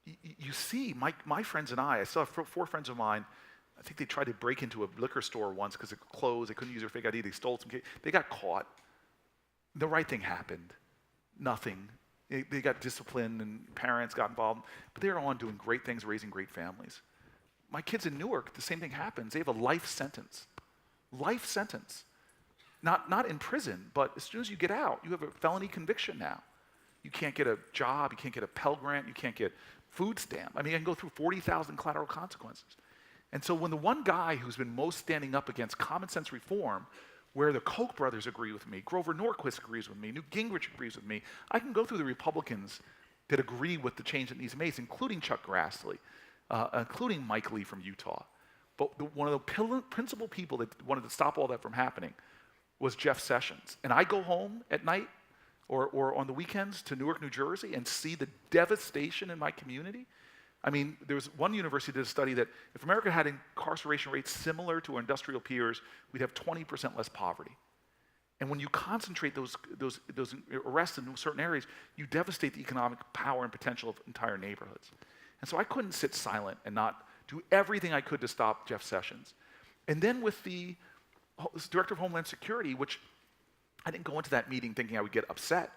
you see my friends and I still have 4 friends of mine. I think they tried to break into a liquor store once because it closed. They couldn't use their fake ID. They stole some. They got caught. The right thing happened. Nothing. They got disciplined and parents got involved. But they're on doing great things, raising great families. My kids in Newark, the same thing happens. They have a life sentence. Life sentence. Not in prison, but as soon as you get out, you have a felony conviction now. You can't get a job. You can't get a Pell Grant. You can't get food stamp. I can go through 40,000 collateral consequences. And so when the one guy who's been most standing up against common sense reform, where the Koch brothers agree with me, Grover Norquist agrees with me, Newt Gingrich agrees with me, I can go through the Republicans that agree with the change that needs to be made, including Chuck Grassley, including Mike Lee from Utah. But one of the principal people that wanted to stop all that from happening was Jeff Sessions. And I go home at night or on the weekends to Newark, New Jersey, and see the devastation in my community. There was one university that did a study that if America had incarceration rates similar to our industrial peers, we'd have 20% less poverty. And when you concentrate those arrests in certain areas, you devastate the economic power and potential of entire neighborhoods. And so I couldn't sit silent and not do everything I could to stop Jeff Sessions. And then with the Director of Homeland Security, which I didn't go into that meeting thinking I would get upset,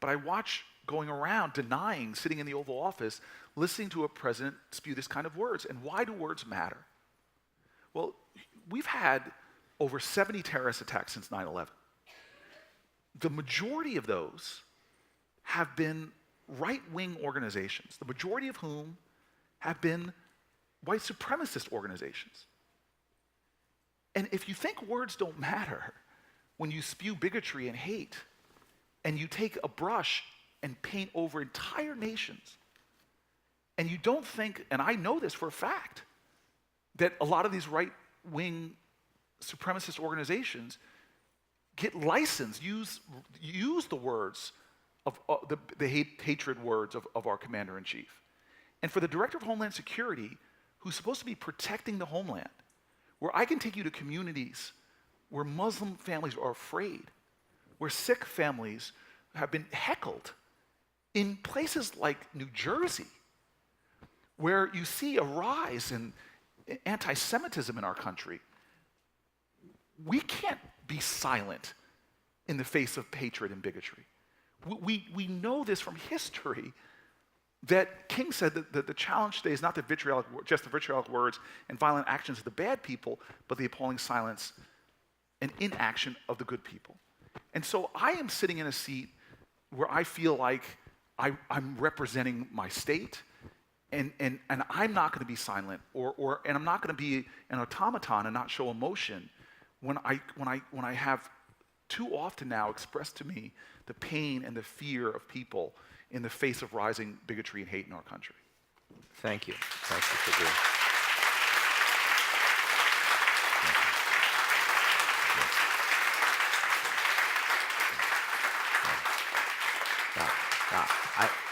but I watched going around denying, sitting in the Oval Office, listening to a president spew this kind of words. And why do words matter? Well, we've had over 70 terrorist attacks since 9/11. The majority of those have been right-wing organizations, the majority of whom have been white supremacist organizations. And if you think words don't matter when you spew bigotry and hate, and you take a brush and paint over entire nations, and you don't think, and I know this for a fact, that a lot of these right-wing supremacist organizations get licensed, use the words of the hatred words of our commander-in-chief. And for the director of Homeland Security, who's supposed to be protecting the homeland, where I can take you to communities where Muslim families are afraid, where Sikh families have been heckled, in places like New Jersey, where you see a rise in anti-Semitism in our country. We can't be silent in the face of hatred and bigotry. We know this from history, that King said that the challenge today is not just the vitriolic words and violent actions of the bad people, but the appalling silence and inaction of the good people. And so I am sitting in a seat where I feel like I'm representing my state, and I'm not going to be silent, and I'm not going to be an automaton and not show emotion when I have too often now expressed to me the pain and the fear of people in the face of rising bigotry and hate in our country. Thank you. Thank you for doing.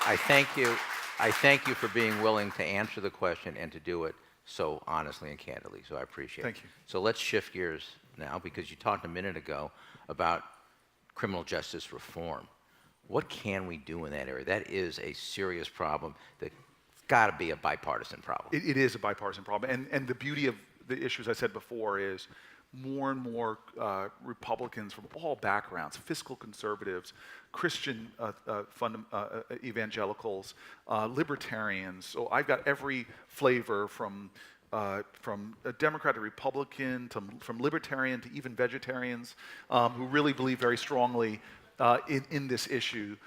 I thank you. I thank you for being willing to answer the question and to do it so honestly and candidly. So I appreciate it. Thank you. So let's shift gears now, because you talked a minute ago about criminal justice reform. What can we do in that area? That is a serious problem that's got to be a bipartisan problem. It is a bipartisan problem. And the beauty of the issues I said before is more and more Republicans from all backgrounds, fiscal conservatives, Christian evangelicals, libertarians. So I've got every flavor from a Democrat to Republican, from libertarian to even vegetarians, who really believe very strongly in this issue.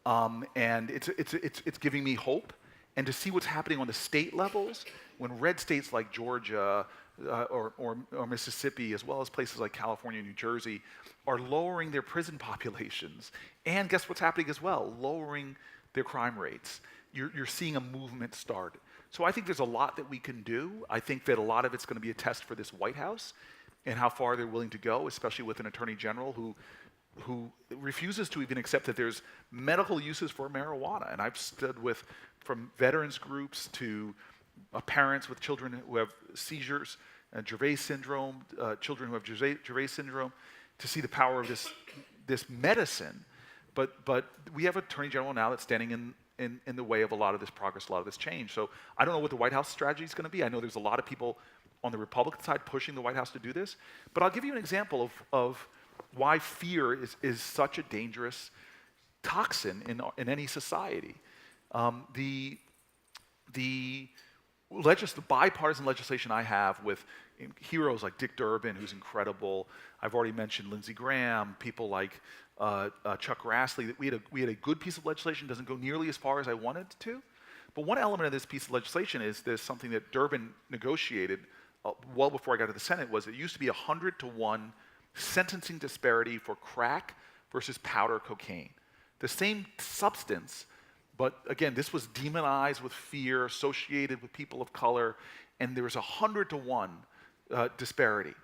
And it's giving me hope. And to see what's happening on the state levels, when red states like Georgia or Mississippi, as well as places like California and New Jersey, are lowering their prison populations. And guess what's happening as well? Lowering their crime rates. You're seeing a movement start. So I think there's a lot that we can do. I think that a lot of it's going to be a test for this White House and how far they're willing to go, especially with an attorney general who refuses to even accept that there's medical uses for marijuana. And I've stood with, from veterans groups to parents with children who have seizures, Dravet syndrome, children who have Dravet syndrome, to see the power of this medicine. But we have an attorney general now that's standing in the way of a lot of this progress, a lot of this change. So I don't know what the White House strategy is going to be. I know there's a lot of people on the Republican side pushing the White House to do this. But I'll give you an example of why fear is such a dangerous toxin in any society. The bipartisan legislation I have with heroes like Dick Durbin, who's incredible. I've already mentioned Lindsey Graham, people like Chuck Grassley. We had a good piece of legislation. Doesn't go nearly as far as I wanted it to. But one element of this piece of legislation is there's something that Durbin negotiated well before I got to the Senate. Was it used to be 100-to-1 sentencing disparity for crack versus powder cocaine. The same substance, but again, this was demonized with fear, associated with people of color, and there was 100-to-1 disparity.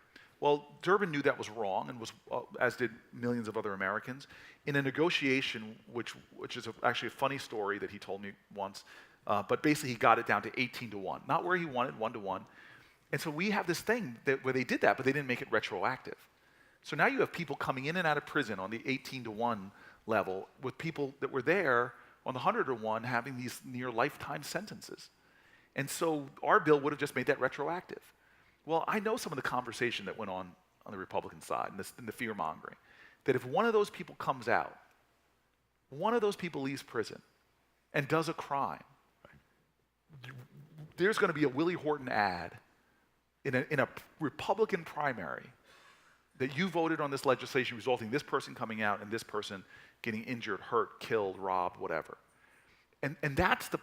Well, Durbin knew that was wrong, and was, as did millions of other Americans. In a negotiation, which is actually a funny story that he told me once, but basically he got it down to 18-to-1, not where he wanted, 1-to-1. And so we have this thing where they did that, but they didn't make it retroactive. So now you have people coming in and out of prison on the 18-to-1 level, with people that were there on the 100-to-1 having these near lifetime sentences. And so our bill would have just made that retroactive. Well, I know some of the conversation that went on the Republican side and the fear-mongering, that if one of those people comes out one of those people leaves prison and does a crime, there's going to be a Willie Horton ad in a Republican primary that you voted on this legislation resulting in this person coming out and this person getting injured, hurt, killed, robbed, whatever. And that's the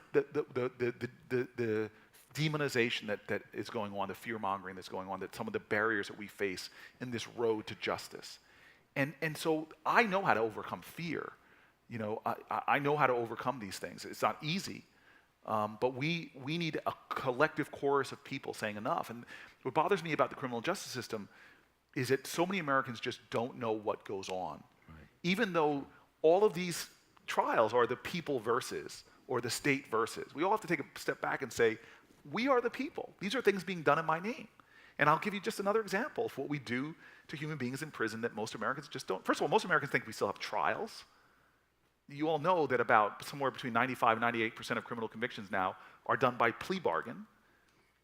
demonization that is going on, the fear-mongering that's going on, that some of the barriers that we face in this road to justice. And so I know how to overcome fear. You know, I know how to overcome these things. It's not easy, but we need a collective chorus of people saying enough. And what bothers me about the criminal justice system is that so many Americans just don't know what goes on. Right. Even though all of these trials are the people versus, or the state versus. We all have to take a step back and say, we are the people. These are things being done in my name. And I'll give you just another example of what we do to human beings in prison that most Americans just don't. First of all, most Americans think we still have trials. You all know that about somewhere between 95 and 98% of criminal convictions now are done by plea bargain.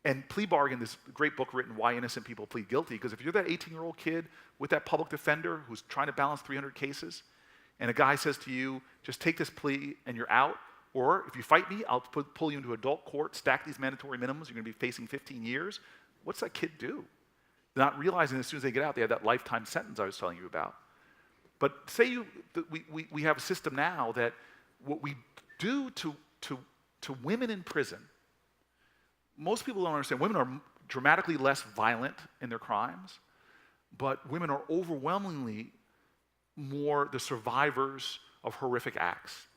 And plea bargain, this great book written, Why Innocent People Plead Guilty, because if you're that 18-year-old kid with that public defender who's trying to balance 300 cases, and a guy says to you, just take this plea and you're out, or if you fight me, I'll pull you into adult court, stack these mandatory minimums, you're going to be facing 15 years. What's that kid do? Not realizing as soon as they get out, they have that lifetime sentence I was telling you about. But say we have a system now that what we do to women in prison, most people don't understand. Women are dramatically less violent in their crimes, but women are overwhelmingly more the survivors of horrific acts.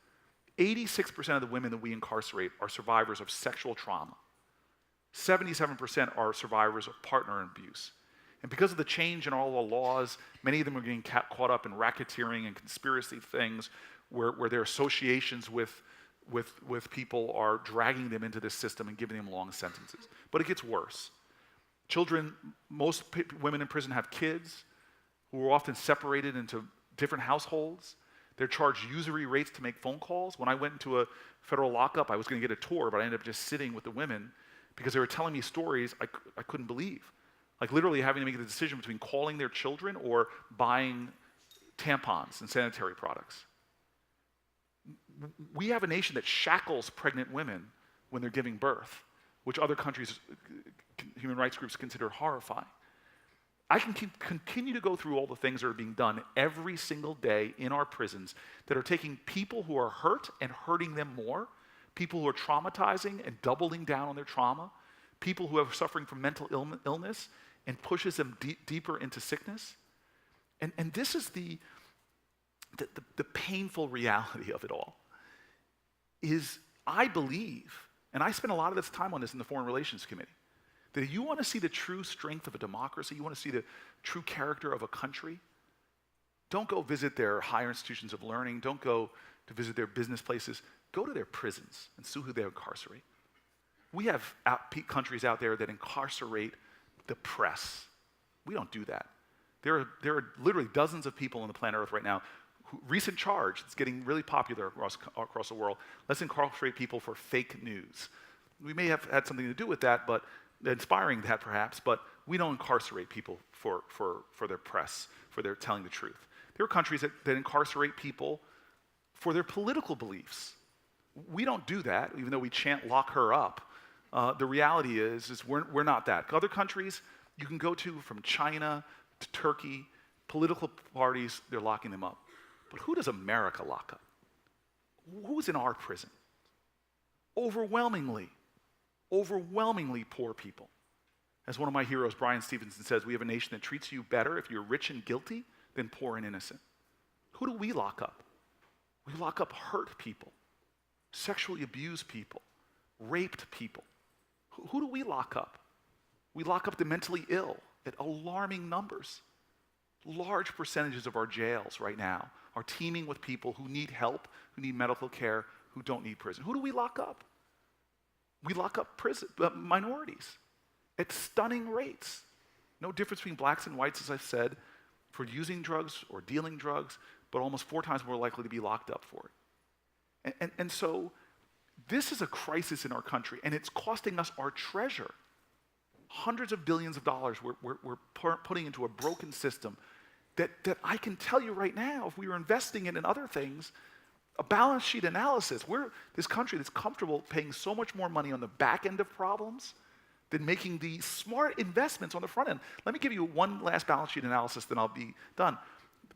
86% of the women that we incarcerate are survivors of sexual trauma. 77% are survivors of partner abuse. And because of the change in all the laws, many of them are getting caught up in racketeering and conspiracy things where their associations with people are dragging them into this system and giving them long sentences. But it gets worse. Children, most women in prison have kids who are often separated into different households. They're charged usury rates to make phone calls. When I went into a federal lockup, I was going to get a tour, but I ended up just sitting with the women because they were telling me stories I couldn't believe. Like literally having to make the decision between calling their children or buying tampons and sanitary products. We have a nation that shackles pregnant women when they're giving birth, which other countries, human rights groups consider horrifying. I can continue to go through all the things that are being done every single day in our prisons that are taking people who are hurt and hurting them more, people who are traumatizing and doubling down on their trauma, people who are suffering from mental illness and pushes them deeper into sickness. And this is the painful reality of it all. Is I believe, and I spend a lot of this time on this in the Foreign Relations Committee, that if you want to see the true strength of a democracy, you want to see the true character of a country, don't go visit their higher institutions of learning, don't go to visit their business places, go to their prisons and see who they incarcerate. We have countries out there that incarcerate the press. We don't do that. There are literally dozens of people on the planet Earth right now. Recent charge, it's getting really popular across the world. Let's incarcerate people for fake news. We may have had something to do with that, but inspiring that perhaps, but we don't incarcerate people for their press, for their telling the truth. There are countries that incarcerate people for their political beliefs. We don't do that, even though we chant lock her up. The reality is we're not that. Other countries you can go to, from China to Turkey, political parties, they're locking them up. But who does America lock up? Who's in our prison? Overwhelmingly poor people. As one of my heroes, Brian Stevenson, says, we have a nation that treats you better if you're rich and guilty than poor and innocent. Who do we lock up? We lock up hurt people, sexually abused people, raped people. Who do we lock up? We lock up the mentally ill at alarming numbers. Large percentages of our jails right now are teeming with people who need help, who need medical care, who don't need prison. Who do we lock up? We lock up minorities at stunning rates. No difference between blacks and whites, as I've said, for using drugs or dealing drugs, but almost 4 times more likely to be locked up for it. And so this is a crisis in our country, and it's costing us our treasure. Hundreds of billions of dollars we're putting into a broken system that I can tell you right now, if we were investing it in other things, A balance sheet analysis. We're this country that's comfortable paying so much more money on the back end of problems than making the smart investments on the front end. Let me give you one last balance sheet analysis, then I'll be done.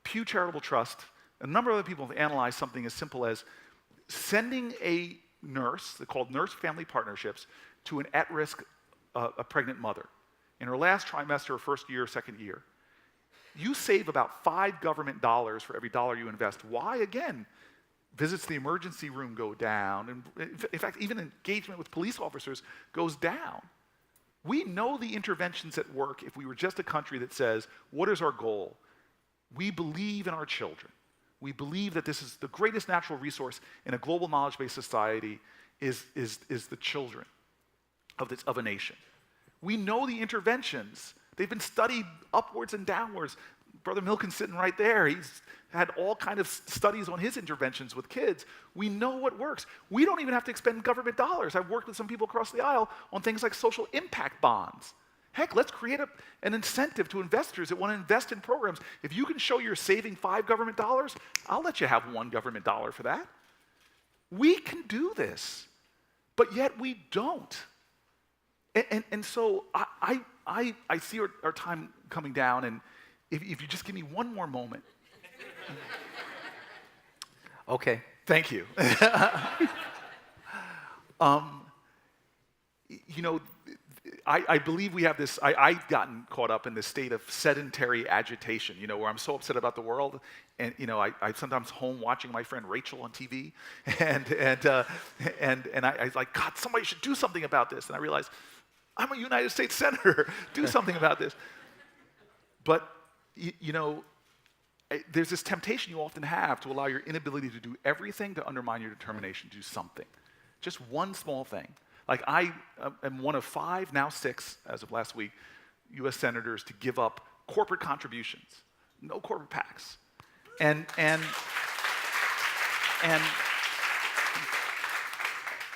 Pew Charitable Trust, a number of other people have analyzed something as simple as sending a nurse, they're called nurse family partnerships, to an at-risk a pregnant mother. In her last trimester, or first year, second year, you save about $5 government dollars for every dollar you invest. Why? Again, visits to the emergency room go down, and in fact, even engagement with police officers goes down. We know the interventions at work if we were just a country that says, what is our goal? We believe in our children. We believe that this is the greatest natural resource in a global knowledge-based society is the children of a nation. We know the interventions. They've been studied upwards and downwards. Brother Milken's sitting right there. He's had all kind of studies on his interventions with kids. We know what works. We don't even have to expend government dollars. I've worked with some people across the aisle on things like social impact bonds. Heck, let's create an incentive to investors that want to invest in programs. If you can show you're saving $5 government dollars, I'll let you have $1 government dollar for that. We can do this, but yet we don't. And so I see our time coming down, and if you just give me one more moment. Okay. Thank you. You know, I believe we have this, I've gotten caught up in this state of sedentary agitation, you know, where I'm so upset about the world. And, you know, I sometimes home watching my friend Rachel on TV. And I was like, God, somebody should do something about this. And I realized, I'm a United States Senator. Do something about this. But, you know, there's this temptation you often have to allow your inability to do everything to undermine your determination to do something. Just one small thing. Like I am one of 5, now 6, as of last week, U.S. senators to give up corporate contributions. No corporate PACs.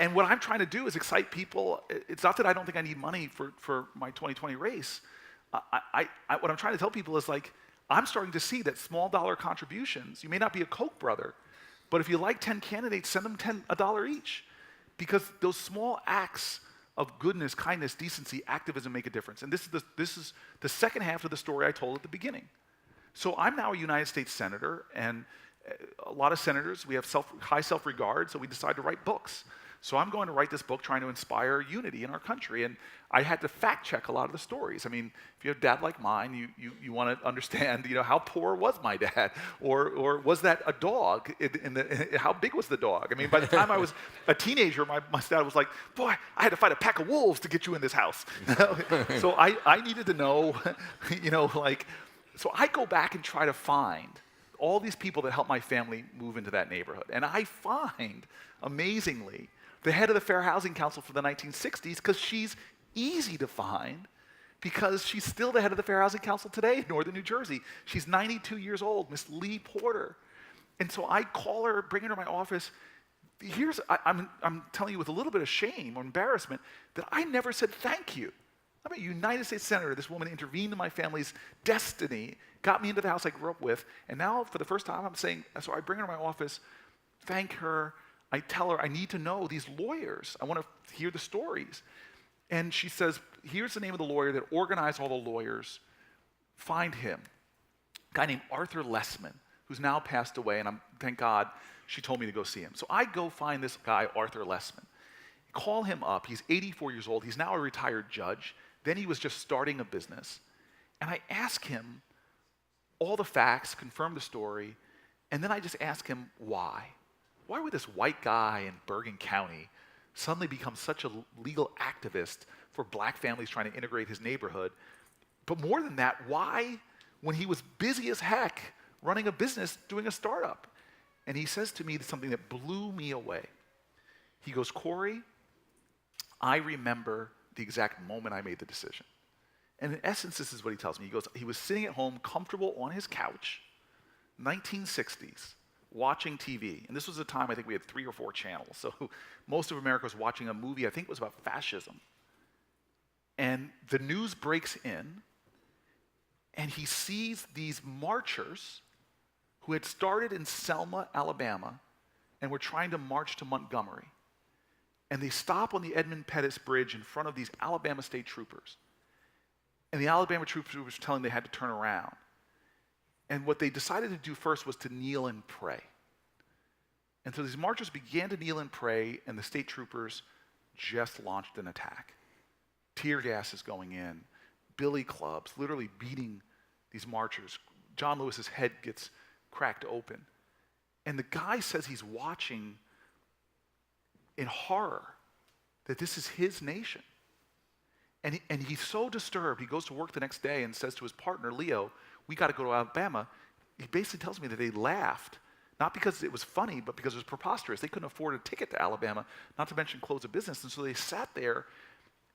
And what I'm trying to do is excite people. It's not that I don't think I need money for my 2020 race. What I'm trying to tell people is like, I'm starting to see that small dollar contributions, you may not be a Koch brother, but if you like 10 candidates, send them $1 each. Because those small acts of goodness, kindness, decency, activism make a difference. And this is the second half of the story I told at the beginning. So I'm now a United States Senator, and a lot of senators, we have high self-regard, so we decide to write books. So I'm going to write this book trying to inspire unity in our country. And I had to fact check a lot of the stories. I mean, if you have a dad like mine, you want to understand, you know, how poor was my dad? Or was that a dog? How big was the dog? I mean, by the time I was a teenager, my dad was like, boy, I had to fight a pack of wolves to get you in this house. So I needed to know, you know, like, so I go back and try to find all these people that helped my family move into that neighborhood. And I find, amazingly, the head of the Fair Housing Council for the 1960s, because she's easy to find, because she's still the head of the Fair Housing Council today in northern New Jersey. She's 92 years old, Miss Lee Porter. And so I call her, bring her to my office. I'm telling you with a little bit of shame or embarrassment that I never said thank you. I'm a United States Senator. This woman intervened in my family's destiny, got me into the house I grew up with, and now for the first time I'm saying, so I bring her to my office, thank her. I tell her, I need to know these lawyers. I want to hear the stories. And she says, here's the name of the lawyer that organized all the lawyers. Find him. A guy named Arthur Lessman, who's now passed away, and thank God she told me to go see him. So I go find this guy, Arthur Lessman. Call him up. He's 84 years old. He's now a retired judge. Then he was just starting a business. And I ask him all the facts, confirm the story, and then I just ask him why. Why would this white guy in Bergen County suddenly become such a legal activist for black families trying to integrate his neighborhood? But more than that, why, when he was busy as heck running a business, doing a startup? And he says to me something that blew me away. He goes, Cory, I remember the exact moment I made the decision. And in essence, this is what he tells me. He goes, he was sitting at home, comfortable on his couch, 1960s, watching TV. And this was a time I think we had 3 or 4 channels. So most of America was watching a movie, I think it was about fascism. And the news breaks in, and he sees these marchers who had started in Selma, Alabama, and were trying to march to Montgomery. And they stop on the Edmund Pettus Bridge in front of these Alabama state troopers. And the Alabama troopers were telling them they had to turn around. And what they decided to do first was to kneel and pray. And so these marchers began to kneel and pray, and the state troopers just launched an attack. Tear gas is going in, billy clubs, literally beating these marchers. John Lewis's head gets cracked open. And the guy says he's watching in horror that this is his nation. And he's so disturbed, he goes to work the next day and says to his partner, Leo, we got to go to Alabama. He basically tells me that they laughed, not because it was funny, but because it was preposterous. They couldn't afford a ticket to Alabama, not to mention close a business. And so they sat there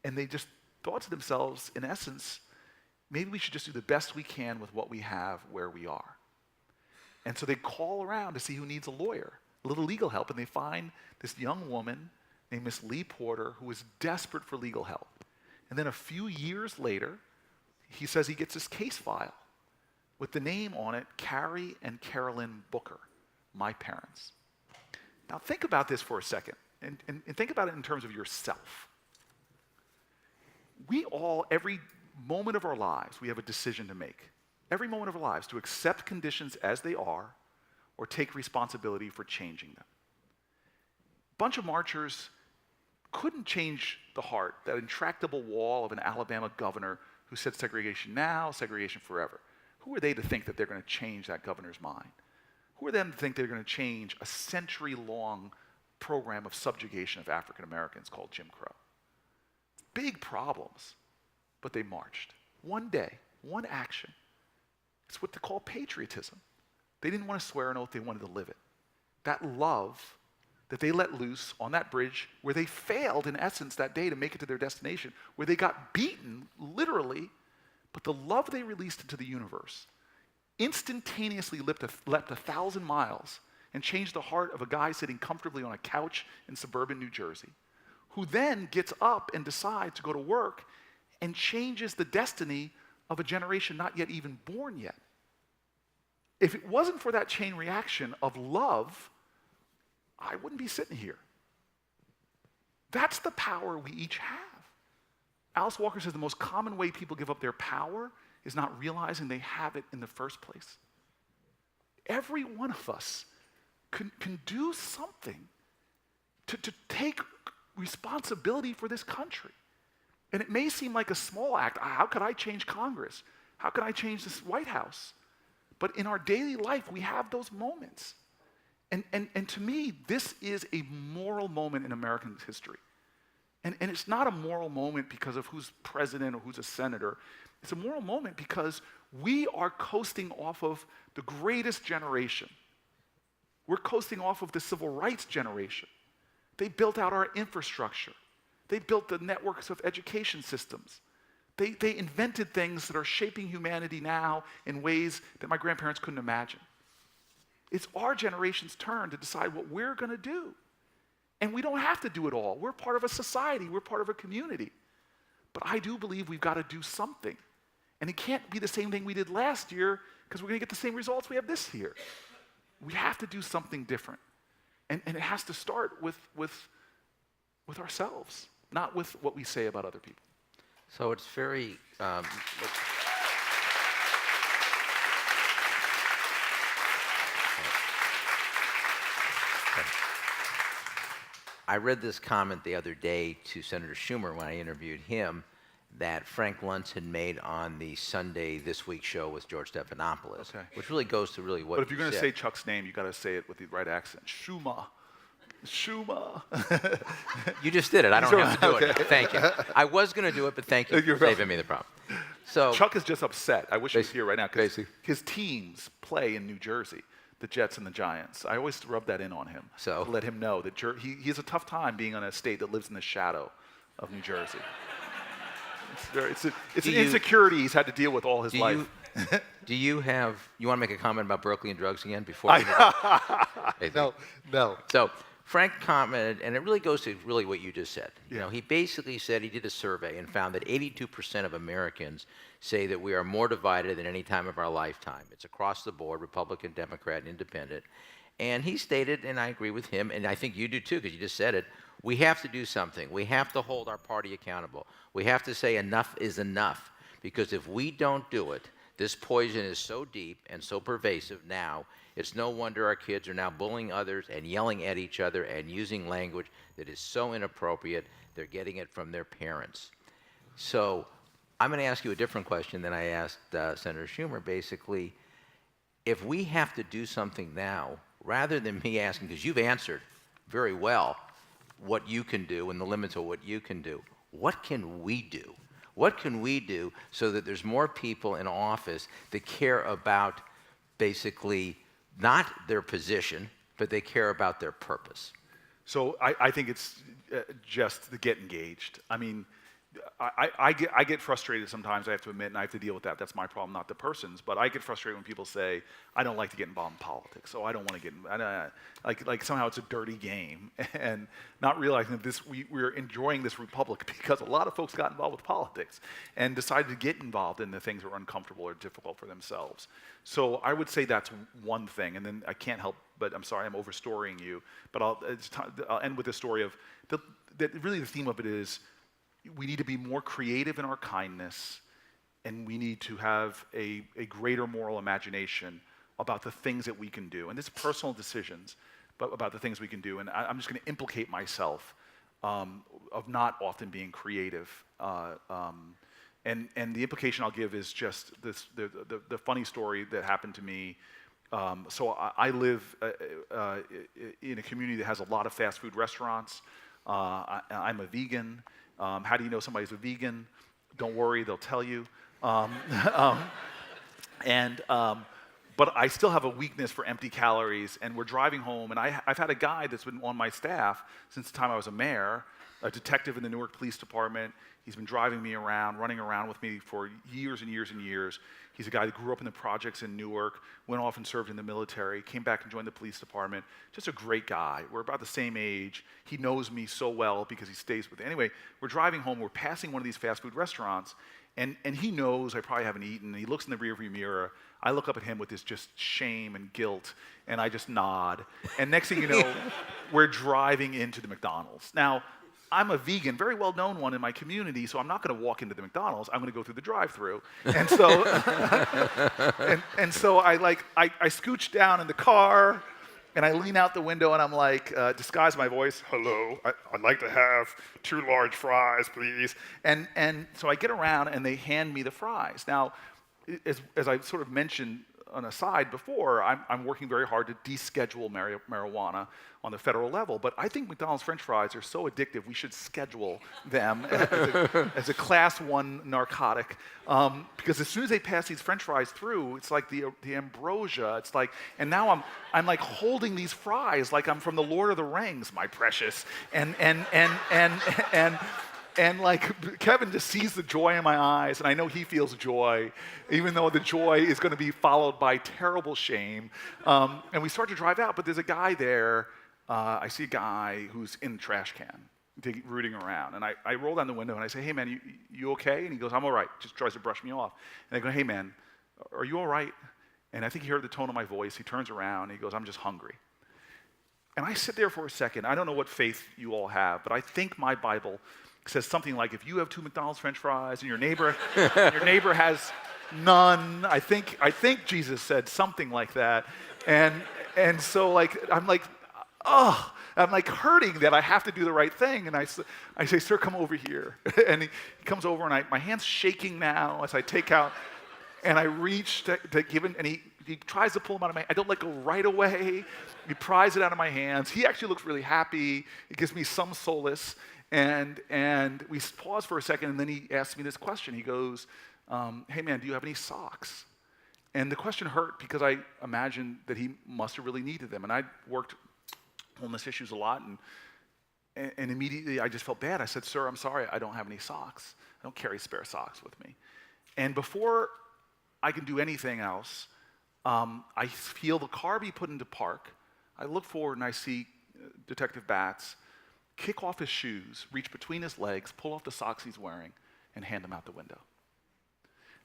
and they just thought to themselves, in essence, maybe we should just do the best we can with what we have where we are. And so they call around to see who needs a lawyer, a little legal help, and they find this young woman named Miss Lee Porter who is desperate for legal help. And then a few years later, he says he gets this case file with the name on it, Cory and Carolyn Booker, my parents. Now think about this for a second, and think about it in terms of yourself. We all, every moment of our lives, we have a decision to make. Every moment of our lives, to accept conditions as they are or take responsibility for changing them. A bunch of marchers couldn't change the heart, that intractable wall of an Alabama governor who said segregation now, segregation forever. Who are they to think that they're going to change that governor's mind? Who are them to think they're going to change a century-long program of subjugation of African Americans called Jim Crow? Big problems, but they marched. One day, one action. It's what they call patriotism. They didn't want to swear an oath, they wanted to live it. That love that they let loose on that bridge where they failed, in essence, that day to make it to their destination, where they got beaten, literally, but the love they released into the universe instantaneously leapt 1,000 miles and changed the heart of a guy sitting comfortably on a couch in suburban New Jersey, who then gets up and decides to go to work and changes the destiny of a generation not yet even born yet. If it wasn't for that chain reaction of love, I wouldn't be sitting here. That's the power we each have. Alice Walker says the most common way people give up their power is not realizing they have it in the first place. Every one of us can do something to take responsibility for this country. And it may seem like a small act. How could I change Congress? How could I change this White House? But in our daily life, we have those moments. And to me, this is a moral moment in American history. And it's not a moral moment because of who's president or who's a senator. It's a moral moment because we are coasting off of the greatest generation. We're coasting off of the civil rights generation. They built out our infrastructure. They built the networks of education systems. They invented things that are shaping humanity now in ways that my grandparents couldn't imagine. It's our generation's turn to decide what we're going to do. And we don't have to do it all. We're part of a society. We're part of a community. But I do believe we've got to do something. And it can't be the same thing we did last year because we're going to get the same results we have this year. We have to do something different. And it has to start with ourselves, not with what we say about other people. So it's very... I read this comment the other day to Senator Schumer when I interviewed him that Frank Luntz had made on the Sunday This Week show with George Stephanopoulos, which really goes to really what But if you're going to said. say Chuck's name, you got to say it with the right accent. Schumer. You just did it. I don't have to do it now. Thank you. I was going to do it, but thank you for saving me the problem. So Chuck is just upset. I wish he was here right now because his teams play in New Jersey, the Jets and the Giants. I always rub that in on him to let him know that he has a tough time being on a state that lives in the shadow of New Jersey. It's an insecurity he's had to deal with all his life. You want to make a comment about Berkeley and drugs again before we No. So Frank commented, and it really goes to really what you just said. You know, he basically said he did a survey and found that 82% of Americans say that we are more divided than any time of our lifetime. It's across the board, Republican, Democrat, Independent. And he stated, and I agree with him, and I think you do too, because you just said it, we have to do something. We have to hold our party accountable. We have to say enough is enough, because if we don't do it, this poison is so deep and so pervasive now, it's no wonder our kids are now bullying others and yelling at each other and using language that is so inappropriate. They're getting it from their parents. So I'm going to ask you a different question than I asked Senator Schumer. Basically, if we have to do something now, rather than me asking, because you've answered very well what you can do and the limits of what you can do, what can we do? What can we do so that there's more people in office that care about basically not their position, but they care about their purpose? So I think it's just to get engaged. I mean, I get frustrated sometimes, I have to admit, and I have to deal with that. That's my problem, not the person's. But I get frustrated when people say, I don't like to get involved in politics, so I don't want to get involved. Like somehow it's a dirty game, and not realizing that we're enjoying this republic because a lot of folks got involved with politics and decided to get involved in the things that were uncomfortable or difficult for themselves. So I would say that's one thing, and then I can't help, but I'm sorry I'm overstorying you, but I'll end with the story of, really the theme of it is, we need to be more creative in our kindness, and we need to have a greater moral imagination about the things that we can do. And this is personal decisions, but about the things we can do. And I'm just going to implicate myself of not often being creative. And the implication I'll give is just the funny story that happened to me. So I live in a community that has a lot of fast food restaurants. I'm a vegan. How do you know somebody's a vegan? Don't worry, they'll tell you. But I still have a weakness for empty calories, and we're driving home, and I've had a guy that's been on my staff since the time I was a mayor, a detective in the Newark Police Department. He's been driving me around, running around with me for years and years and years. He's a guy that grew up in the projects in Newark, went off and served in the military, came back and joined the police department. Just a great guy. We're about the same age. He knows me so well because he stays with me. Anyway, we're driving home. We're passing one of these fast food restaurants, and he knows I probably haven't eaten, and he looks in the rearview mirror. I look up at him with this just shame and guilt, and I just nod. And next thing you know, we're driving into the McDonald's. Now, I'm a vegan, very well-known one in my community, so I'm not going to walk into the McDonald's. I'm going to go through the drive-thru. And so, and so I scooch down in the car, and I lean out the window, and I'm like, disguise my voice, hello, I'd like to have 2 large fries, please. And so I get around, and they hand me the fries. Now, as I sort of mentioned on a side before, I'm working very hard to deschedule marijuana on the federal level, but I think McDonald's French fries are so addictive, we should schedule them as a class 1 narcotic, because as soon as they pass these French fries through, it's like the ambrosia, it's like, and now I'm like holding these fries like I'm from the Lord of the Rings, my precious, and like Kevin just sees the joy in my eyes, and I know he feels joy, even though the joy is going to be followed by terrible shame. And we start to drive out, but there's a guy there. I see a guy who's in the trash can, rooting around. And I roll down the window and I say, hey man, you okay? And he goes, I'm all right. Just tries to brush me off. And I go, hey man, are you all right? And I think he heard the tone of my voice. He turns around and he goes, I'm just hungry. And I sit there for a second. I don't know what faith you all have, but I think my Bible says something like, if you have 2 McDonald's French fries and your neighbor has none, I think Jesus said something like that. And so like I'm like hurting that I have to do the right thing. And I say, sir, come over here. And he comes over, and my hand's shaking now as I take out, and I reach to give him, and he tries to pull them out of my hand. I don't let go right away. He pries it out of my hands. He actually looks really happy. It gives me some solace. And we pause for a second, and then he asks me this question. He goes, hey man, do you have any socks? And the question hurt because I imagined that he must have really needed them. And I worked homeless issues a lot, and immediately I just felt bad. I said, sir, I'm sorry, I don't have any socks. I don't carry spare socks with me. And before I can do anything else, I feel the car be put into park. I look forward and I see Detective Batts kick off his shoes, reach between his legs, pull off the socks he's wearing, and hand them out the window.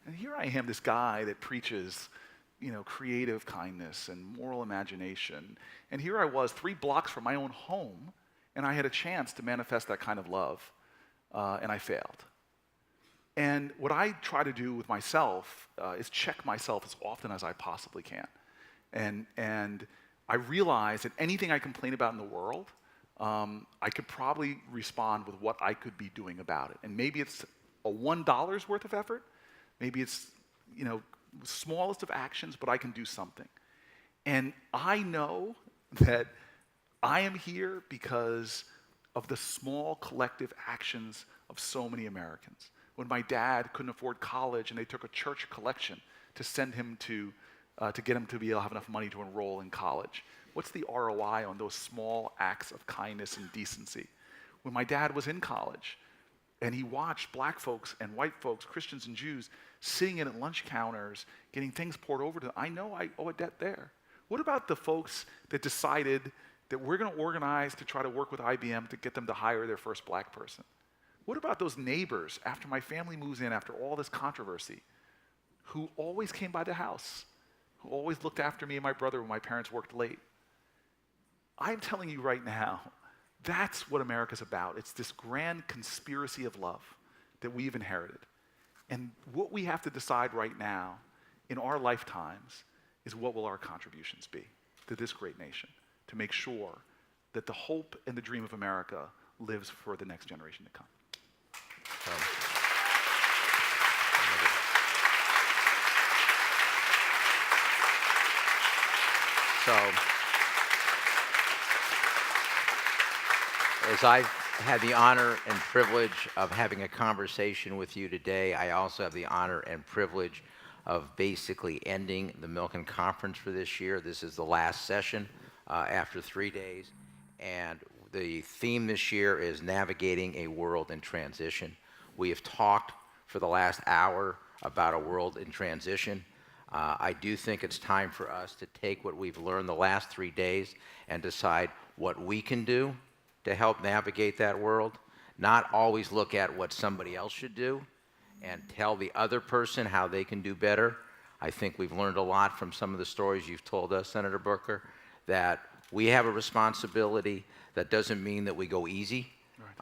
And here I am, this guy that preaches, creative kindness and moral imagination. And here I was 3 blocks from my own home, and I had a chance to manifest that kind of love, and I failed. And what I try to do with myself is check myself as often as I possibly can. And I realize that anything I complain about in the world, I could probably respond with what I could be doing about it. And maybe it's a $1 worth of effort. Maybe it's, smallest of actions, but I can do something. And I know that I am here because of the small collective actions of so many Americans. When my dad couldn't afford college and they took a church collection to send him to get him to be able to have enough money to enroll in college. What's the ROI on those small acts of kindness and decency? When my dad was in college and he watched black folks and white folks, Christians and Jews, sitting in at lunch counters, getting things poured over to them, I know I owe a debt there. What about the folks that decided that we're going to organize to try to work with IBM to get them to hire their first black person? What about those neighbors after my family moves in, after all this controversy, who always came by the house, who always looked after me and my brother when my parents worked late? I'm telling you right now, that's what America's about. It's this grand conspiracy of love that we've inherited. And what we have to decide right now in our lifetimes is what will our contributions be to this great nation to make sure that the hope and the dream of America lives for the next generation to come. So, as I've had the honor and privilege of having a conversation with you today, I also have the honor and privilege of basically ending the Milken Conference for this year. This is the last session after 3 days, and the theme this year is Navigating a World in Transition. We have talked for the last hour about a world in transition. I do think it's time for us to take what we've learned the last 3 days and decide what we can do to help navigate that world, not always look at what somebody else should do and tell the other person how they can do better. I think we've learned a lot from some of the stories you've told us, Senator Booker, that we have a responsibility. That doesn't mean that we go easy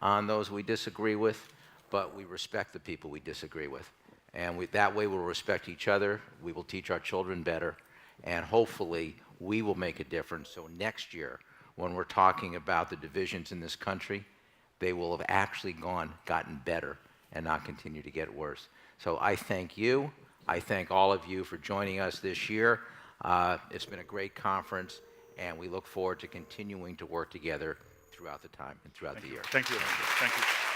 on those we disagree with, but we respect the people we disagree with. And that way we'll respect each other, we will teach our children better, and hopefully we will make a difference. So next year, when we're talking about the divisions in this country, they will have actually gotten better and not continue to get worse. So I thank you. I thank all of you for joining us this year. It's been a great conference, and we look forward to continuing to work together throughout the time and throughout the year. Thank you. Thank you.